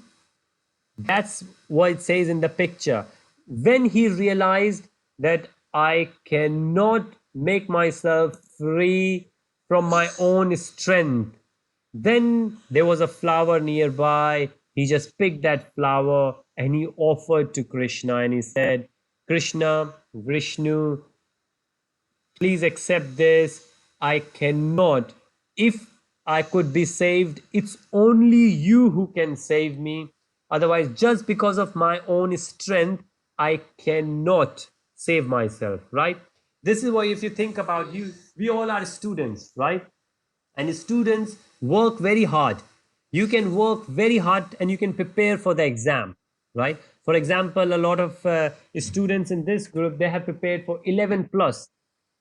that's what it says in the picture. When he realized that I cannot make myself free from my own strength, then there was a flower nearby. He just picked that flower and he offered to Krishna and he said, Krishna, Vishnu, please accept this. I cannot. If I could be saved, it's only you who can save me. Otherwise, just because of my own strength, I cannot save myself, right? This is why, if you think about you, we all are students, right? And students work very hard. You can work very hard and you can prepare for the exam, right? For example, a lot of students in this group, they have prepared for 11 plus.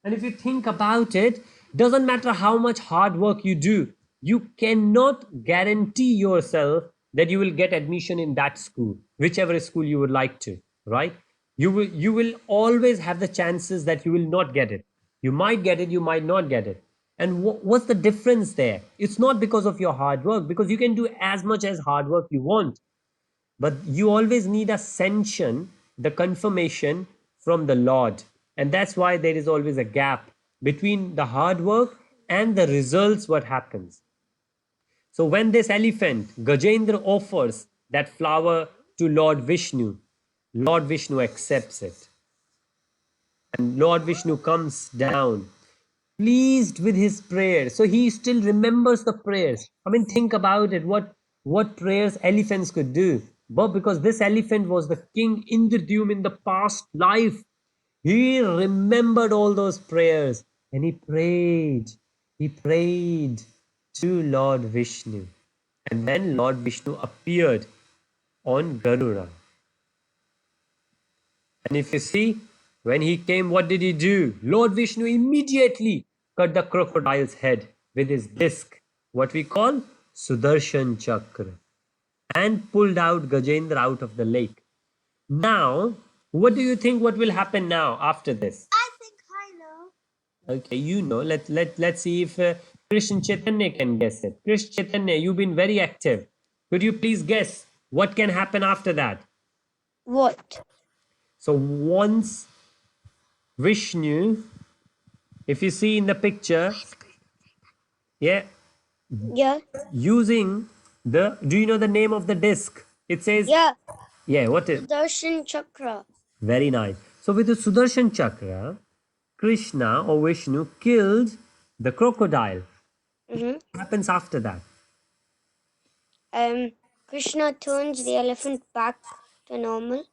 And if you think about it, doesn't matter how much hard work you do, you cannot guarantee yourself that you will get admission in that school, whichever school you would like to, right? You will always have the chances that you will not get it. You might get it, you might not get it. And what's the difference there? It's not because of your hard work, because you can do as much as hard work you want, but you always need a sanction, the confirmation from the Lord. And that's why there is always a gap between the hard work and the results, what happens. So when this elephant, Gajendra, offers that flower to Lord Vishnu, Lord Vishnu accepts it. And Lord Vishnu comes down, pleased with his prayers. So he still remembers the prayers. I mean, think about it. What prayers elephants could do. But because this elephant was the king Indradyum in the past life, he remembered all those prayers and he prayed. He prayed to Lord Vishnu. And then Lord Vishnu appeared on Garuda. And if you see, when he came, what did he do? Lord Vishnu immediately cut the crocodile's head with his disc, what we call Sudarshan Chakra, and pulled out Gajendra out of the lake. Now, what do you think what will happen now after this? I think I know. Okay, you know. Let's see if Krishna Chaitanya can guess it. Krishna Chaitanya, you've been very active. Could you please guess what can happen after that? What? So once Vishnu, if you see in the picture, yeah, Yeah. using do you know the name of the disc? It says, Yeah. yeah, what is, Darshan Chakra. very nice. So with the Sudarshan Chakra, Krishna or Vishnu killed the crocodile. Mm-hmm. What happens after that? Krishna turns the elephant back to normal.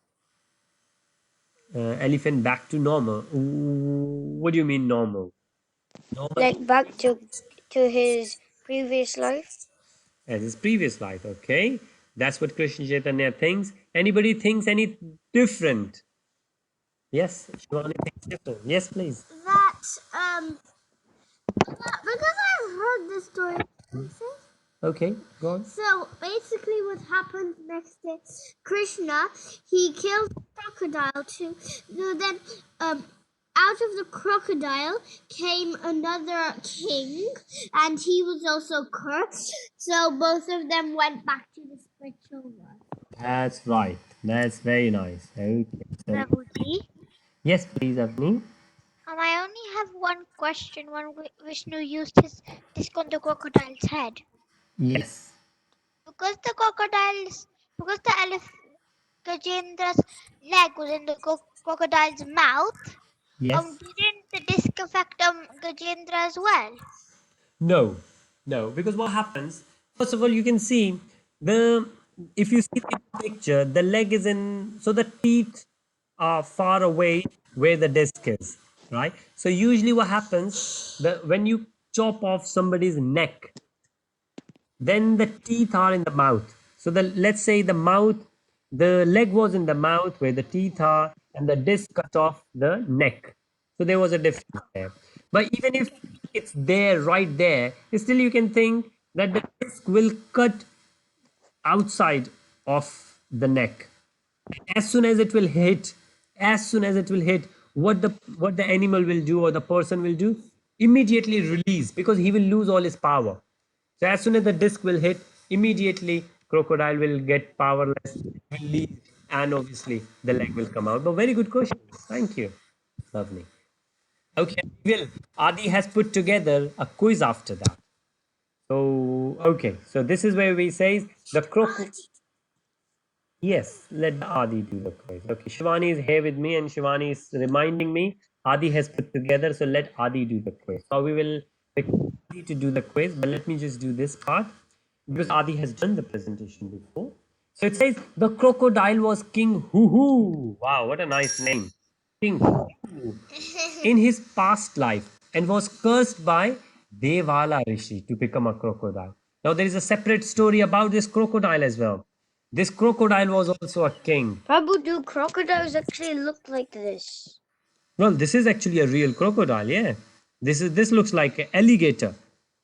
Elephant back to normal. What do you mean normal? Normal Like back to his previous life. as his previous life. Okay, that's what Krishna Chaitanya thinks. Anybody thinks any different? Yes, Shivani thinks different. Yes, please. Because I've heard this story. Okay, go on. So basically, what happens next is Krishna, he kills the crocodile too. So then, out of the crocodile came another king, and he was also cursed. So both of them went back to the spiritual world. That's right. That's very nice. Okay. So, Prabhuji, yes, please, Avni. I only have one question. When Vishnu used his disc on the crocodile's head, Yes. because the Gajendra's leg was in the crocodile's mouth, Yes. didn't the disc affect Gajendra as well? No. No. Because what happens? First of all, you can see the if you see the picture, the leg is in, so the teeth are far away where the disc is, right? So usually what happens, when you chop off somebody's neck, then the teeth are in the mouth. So let's say the mouth The leg was in the mouth where the teeth are, and the disc cut off the neck. So there was a difference there. But even if it's there, right there, still you can think that the disc will cut outside of the neck. As soon as it will hit, as soon as it will hit, what the animal will do or the person will do, immediately release, because he will lose all his power. So as soon as the disc will hit, immediately crocodile will get powerless, will leave, and obviously the leg will come out. But very good question. Thank you. Lovely. Okay, Will. Adi has put together a quiz after that. So okay, so this is where we say the crocodile. Yes, let Adi do the quiz. Okay, Shivani is here with me, and Shivani is reminding me Adi has put together. So let Adi do the quiz. So we will request Adi to do the quiz, but let me just do this part because Adi has done the presentation before. So it says the crocodile was King Hoo Hoo. Wow, what a nice name, King Hoo Hoo, in his past life, and was cursed by Devala Rishi to become a crocodile. Now there is a separate story about this crocodile as well. This crocodile was also a king. Prabhu, do crocodiles actually look like this? Well, this is actually a real crocodile, yeah. This looks like an alligator,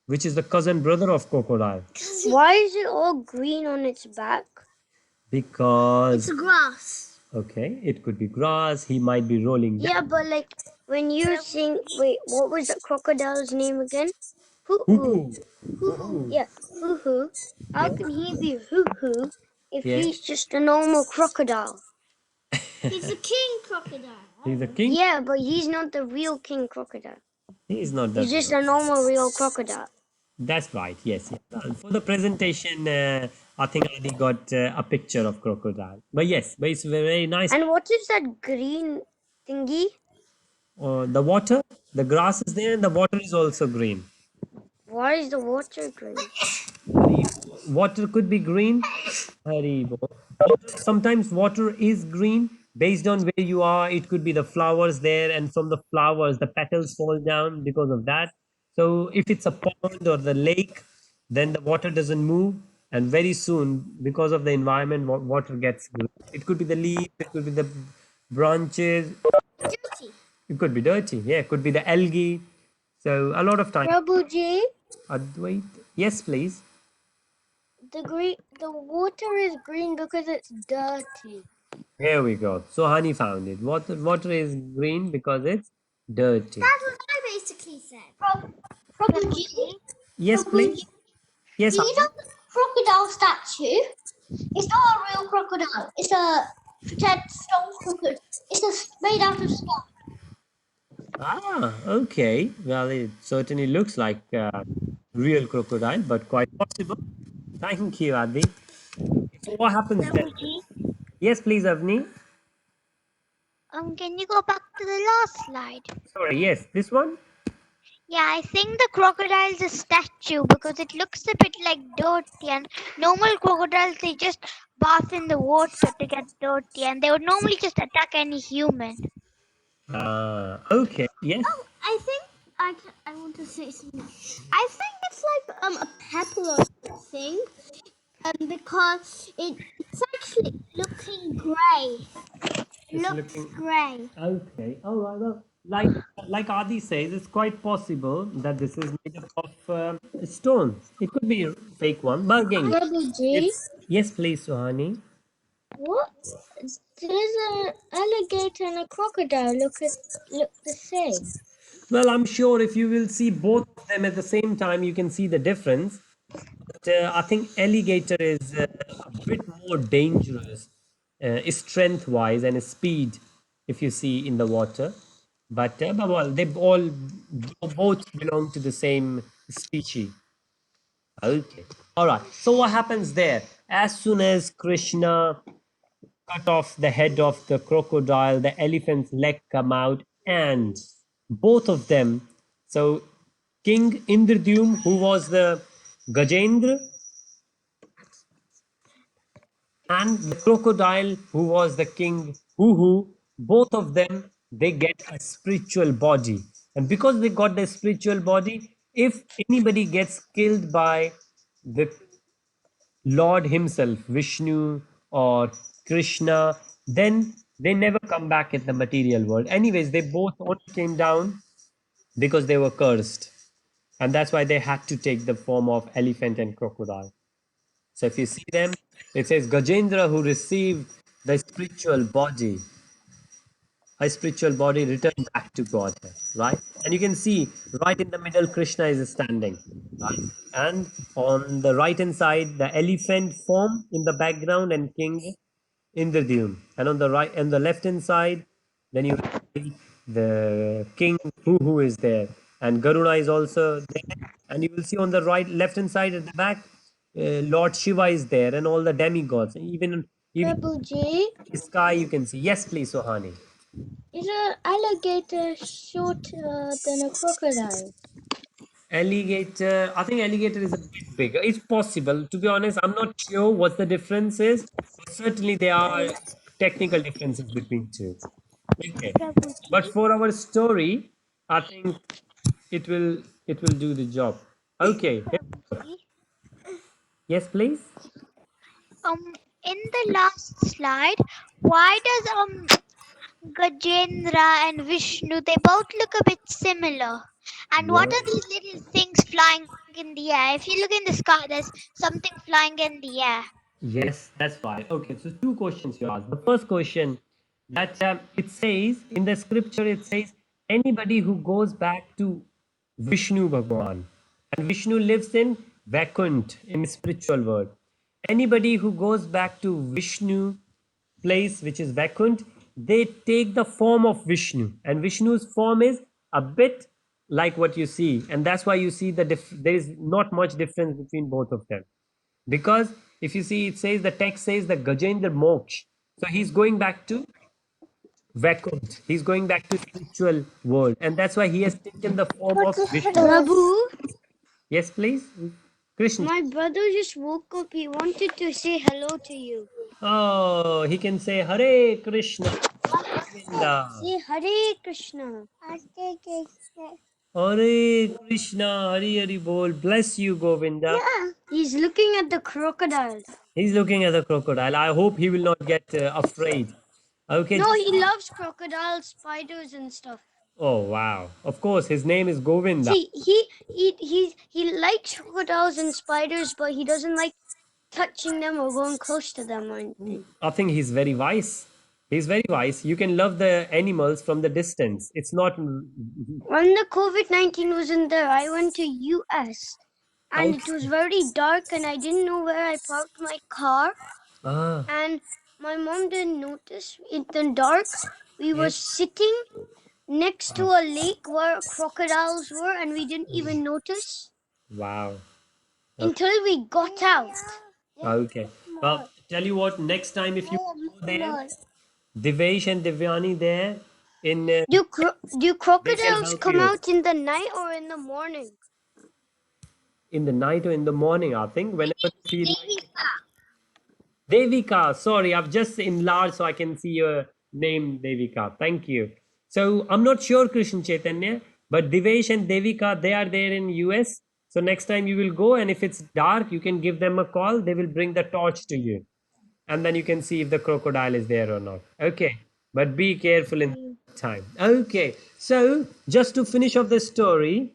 which is the cousin brother of crocodile. Why is it all green on its back? Because It's grass. okay, it could be grass, he might be rolling down. Yeah, but like when you're saying, wait, what was the crocodile's name again? Hoo hoo. Hoo-hoo. Yeah, hoo hoo. How can he be hoo hoo if Yeah. he's just a normal crocodile? He's a king crocodile. He's a king. Yeah, but he's not the real king crocodile. He is not the He's just a normal real crocodile. That's right. Yes. Yes. For the presentation, I think Adi got a picture of crocodile. But yes, but it's very nice. And what is that green thingy? The water, the grass is there, and the water is also green. Why is the water green? Water could be green. Haribo. Sometimes water is green based on where you are. It could be the flowers there, and from the flowers, the petals fall down because of that. So if it's a pond or the lake, then the water doesn't move, and very soon, because of the environment, water gets green. It could be the leaves, it could be the branches, Dirty. it could be dirty. Yeah, it could be the algae. So a lot of time. Prabhuji, Advait. Yes, please. the water is green because it's dirty. Here we go. So honey found it. Water is green because it's dirty. That's what I basically said. Prabhuji, Yes, please. Yes. do you know the crocodile statue? It's not a real crocodile. It's a pretend stone crocodile. Made out of stone. Ah, okay. Well, it certainly looks like real crocodile, but quite possible. Thank you, Adi. So what happens then? Prabhuji, Yes, please, Avni. can you go back to the last slide? Sorry. Yes, this one. Yeah, I think the crocodile's a statue because it looks a bit like dirty, and normal crocodiles they just bath in the water to get dirty, and they would normally just attack any human. Okay. Yes. I think I want to say something. I think it's like a pepper or thing, because it's actually looking grey. It's Looks looking- grey. Okay. All right. Well, like Adi says, it's quite possible that this is made up of stone. It could be a fake one. But again, Prabhuji, yes, please, Suhani. what? Does an alligator and a crocodile look the same? Well, I'm sure if you will see both of them at the same time, you can see the difference. But I think alligator is a bit more dangerous, strength-wise and speed, if you see in the water. But well, they all both belong to the same species. Okay. All right. So what happens there? As soon as Krishna cut off the head of the crocodile, the elephant's leg come out, and both of them. So King Indradyum, who was the Gajendra, and the crocodile, who was the king Huhu, both of them they get a spiritual body, and because they got the spiritual body, if anybody gets killed by the Lord himself, Vishnu or Krishna, then they never come back in the material world. Anyways, they both only came down because they were cursed. And that's why they had to take the form of elephant and crocodile. So if you see them, it says Gajendra who received the spiritual body, a spiritual body returned back to Godhead, right? And you can see right in the middle, Krishna is standing, right? And on the right hand side, the elephant form in the background and King Indradyumna. And on the right and the left hand side, then you see the king who is there, and Garuna is also there. And you will see on the right left hand side at the back, Lord Shiva is there, and all the demigods. Even Prabhuji, the sky you can see. Yes, please, Sohani. is an alligator shorter than a crocodile? Alligator, I think alligator is a bit bigger. It's possible. To be honest, I'm not sure what the difference is, but certainly there are technical differences between two. Okay. But Prabhuji, for our story, I think it will do the job. Okay. Prabhuji. Yes, please. In the last slide, why does Gajendra and Vishnu, they both look a bit similar? And what Yeah. are these little things flying in the air? If you look in the sky, there's something flying in the air. Yes, that's right. Okay, so two questions you asked. The first question that it says in the scripture, it says anybody who goes back to Vishnu Bhagwan, and Vishnu lives in Vaikunt in spiritual world. Anybody who goes back to Vishnu place, which is Vaikunt, they take the form of Vishnu, and Vishnu's form is a bit like what you see, and that's why you see there is not much difference between both of them. Because if you see, it says the text says the Gajendra Moksh. So he's going back to Vaikunt. He's going back to spiritual world. And that's why he has taken the form of Vishnu. Prabhu, Yes, please. Krishna. my brother just woke up. He wanted to say hello to you. Oh, he can say Hare Krishna. Govinda. Say Hare Krishna. Hare Krishna. Hare Hare Bol. Bless you, Govinda. He's looking at the crocodile. He's looking at the crocodile. I hope he will not get afraid. Okay. No, he loves crocodiles, spiders, and stuff. Oh, wow. Of course, his name is Govinda. See, he likes crocodiles and spiders, but he doesn't like touching them or going close to them or anything. I think he's very wise. He's very wise. You can love the animals from the distance. It's not. When the COVID-19 was in there, I went to US, and it was very dark, and I didn't know where I parked my car, Ah, and my mom didn't notice. In the dark, we were yes. sitting next to a lake where crocodiles were, and we didn't even notice Wow. until we got out. Okay. Well, tell you what. Next time, if you go there, Divesh and Divyani there in Do crocodiles help come you. out in the night or in the morning? In the night or in the morning, I think, whenever they feel like. Devika, sorry, I've just enlarged so I can see your name, Devika. Thank you. So I'm not sure, Krishna Chaitanya, but Divesh and Devika, they are there in US. So next time you will go, and if it's dark, you can give them a call. They will bring the torch to you, and then you can see if the crocodile is there or not. Okay, but be careful in that time. Okay, so just to finish off the story,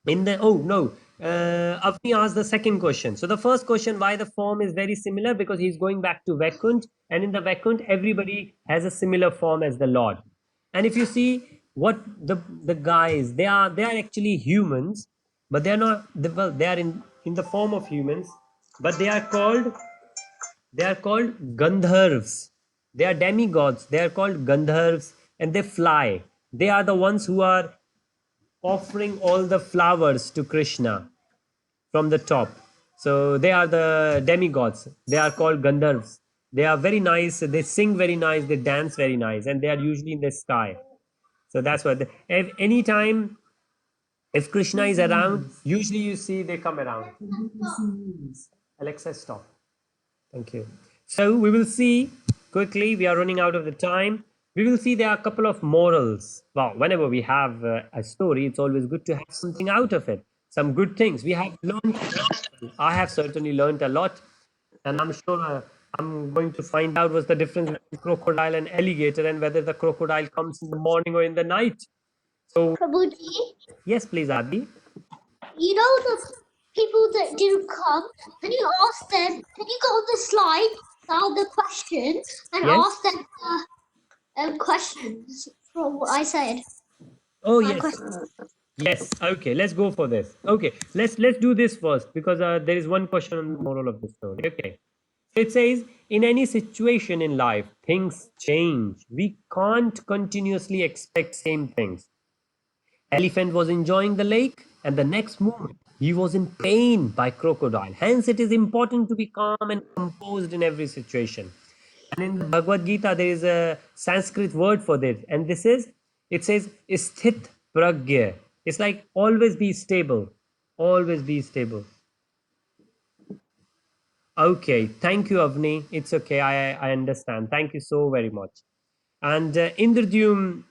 in the oh no, Avni asked the second question. So the first question, why the form is very similar, because he's going back to Vaikunt, and in the Vaikunt everybody has a similar form as the Lord. And if you see what the guys, they are actually humans, but they are not well, they are in the form of humans, but they are called Gandharvs. They are demigods. They are called Gandharvs, and they fly. They are the ones who are offering all the flowers to Krishna from the top. So they are the demigods. They are called Gandharvs. They are very nice. They sing very nice. They dance very nice, and they are usually in the sky. So that's what. Anytime if Krishna is around, usually you see they come around. Alexa, stop. Thank you. So we will see quickly. We are running out of the time. We will see there are a couple of morals. Well, whenever we have a story, it's always good to have something out of it. Some good things. We have learned. I have certainly learned a lot, and I'm sure I'm going to find out what's the difference between crocodile and alligator, and whether the crocodile comes in the morning or in the night. So, Prabhuji, yes, please, Adi. you know the people that didn't come, can you ask them, can you go on the slide, down the question, and Yes. ask them questions from what I said? Oh, My yes. question. Yes. Okay. Let's go for this. Okay. Let's do this first, because there is one question on the moral of the story. Okay. So it says, in any situation in life, things change. We can't continuously expect same things. Elephant was enjoying the lake, and the next moment he was in pain by crocodile. Hence, it is important to be calm and composed in every situation. And in the Bhagavad Gita, there is a Sanskrit word for this, and this is, it says sthit pragya. It's like always be stable, always be stable. Okay, thank you, Avni. It's okay, I understand. Thank you so very much. And Indradyum,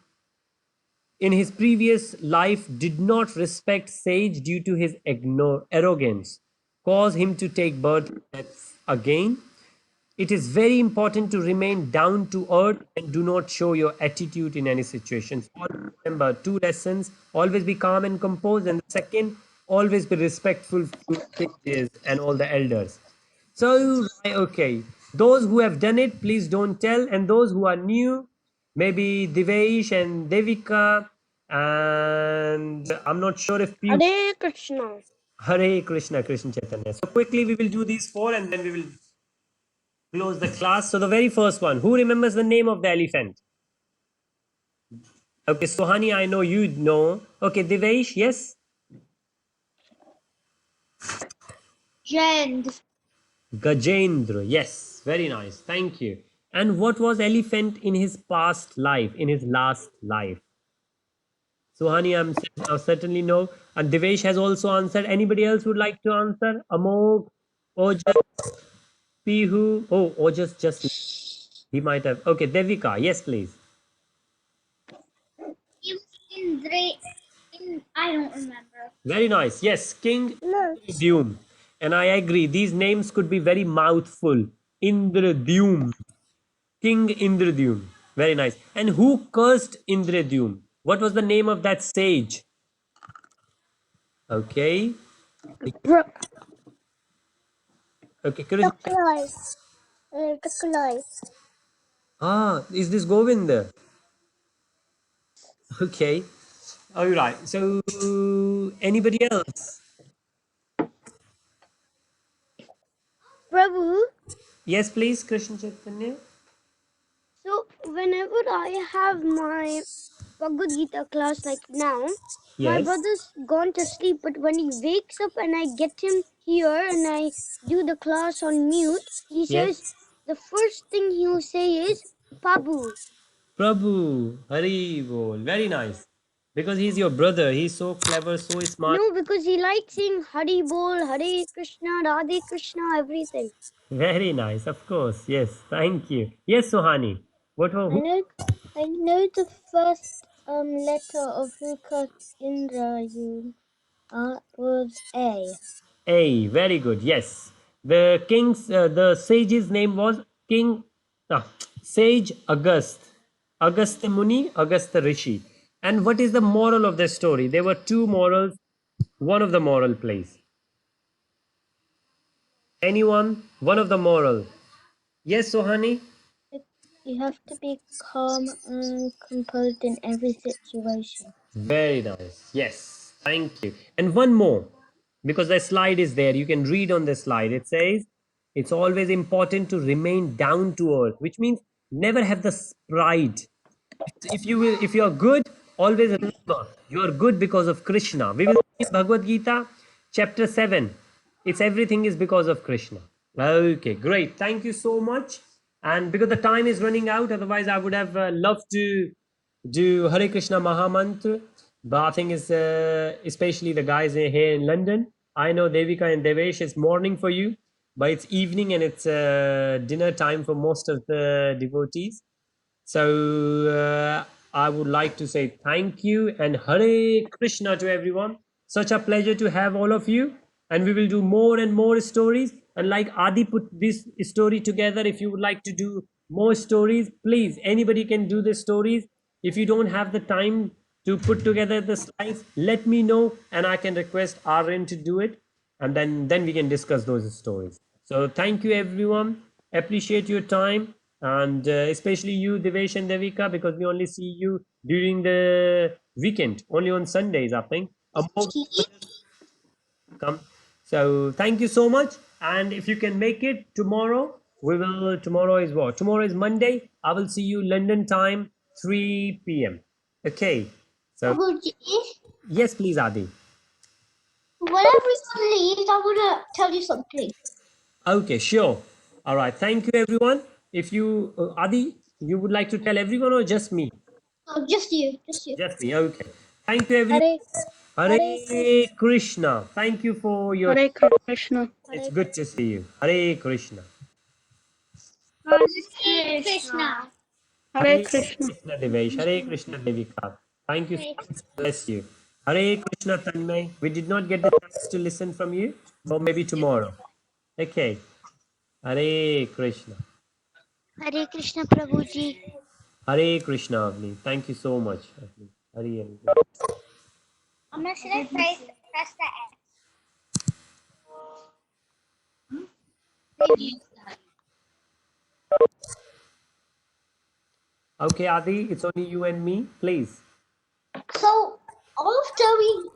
in his previous life, did not respect sage due to his arrogance, caused him to take birth again. It is very important to remain down to earth and do not show your attitude in any situation. So always remember two lessons: always be calm and composed, and second, always be respectful to sages and all the elders. So, right, okay, those who have done it, please don't tell, and those who are new, maybe Divesh and Devika, and I'm not sure if Piyu. Hare Krishna. Hare Krishna, Krishna Chaitanya. So quickly we will do these four, and then we will close the class. So the very first one, who remembers the name of the elephant? Okay, Sohani, I know you know. Okay, Divesh, yes? Jend. Gajendra, yes. Very nice. Thank you. And what was elephant in his past life, in his last life? Sohani, I certainly know. And Divesh has also answered. Anybody else would like to answer? Amog, Ojas, Pihu. Oh, Ojas just, he might have. Okay, Devika, yes, please. I don't remember. Very nice. Yes, King No. Indradyum. And I agree, these names could be very mouthful. Indradyum. King Indradyum. Very nice. And who cursed Indradyum? What was the name of that sage? Okay. Okay, Krish. Tukulai. Ah, is this Govinda? Okay. All right. So, anybody else? Prabhu, Yes, please, Krishna Chaitanya. so whenever I have my Bhagavad Gita class like now, my Yes. brother's gone to sleep, but when he wakes up and I get him here and I do the class on mute, he Yes. says the first thing he'll say is Pabu. Prabhu, Hari Bol. Very nice. Because he's your brother. He's so clever, so smart. No, because he likes saying Hari Bol, Hare Krishna, Radhe Krishna, everything. Very nice, of course. Yes, thank you. Yes, Sohani. What were I who? know, I know the first letter of who cursed Indra you was A. A. Very good. Yes, the sage's name was King, Sage August, Agastya Muni, Agastya Rishi. And what is the moral of the story? There were two morals. One of the moral, please. Anyone? One of the moral. Yes, Sohani. You have to be calm and composed in every situation. Very nice. Yes. Thank you. And one more, because the slide is there. You can read on the slide. It says it's always important to remain down to earth, which means never have the pride. If you are good, always remember you are good because of Krishna. We will see in Bhagavad Gita, chapter 7. It's everything is because of Krishna. Okay, great. Thank you so much. And because the time is running out, otherwise I would have loved to do Hare Krishna Mahamantra. But I think it's especially the guys here in London. I know Devika and Devesh, it's morning for you, but it's evening and it's dinner time for most of the devotees. So I would like to say thank you and Hare Krishna to everyone. Such a pleasure to have all of you. And we will do more and more stories. And like Adi put this story together, if you would like to do more stories, please, anybody can do the stories. If you don't have the time to put together the slides, let me know and I can request Aryan to do it, and then we can discuss those stories. So thank you everyone. Appreciate your time, and especially you, Devesh and Devika, because we only see you during the weekend, only on Sundays, I think. More come. So thank you so much. And if you can make it tomorrow, we will. Tomorrow is what? Tomorrow is Monday. I will see you London time, 3 p.m. Okay. So Babuji, yes, please, Adi. when everyone leaves, I want to tell you something. Okay, sure. All right. Thank you, everyone. If you, Adi, you would like to tell everyone or just me? Oh, just you, just you. Just me. Okay. Thank you, everyone. Hare Hare Hare Krishna. Thank you for your. Hare Krishna. It's Hare good to see you. Hare Krishna. Hare Krishna. Hare Hare Krishna. Krishna Devesh. Hare Krishna Devika. Thank you so much. Bless you. Hare Krishna Tanmay. We did not get the chance to listen from you, or maybe tomorrow. Okay. Hare Krishna. Hare Krishna Prabhuji. Hare Krishna Avni. Thank you so much. Avni. Hare Hare. Mama, should I press the Okay, Adi, it's only you and me. Please. So after we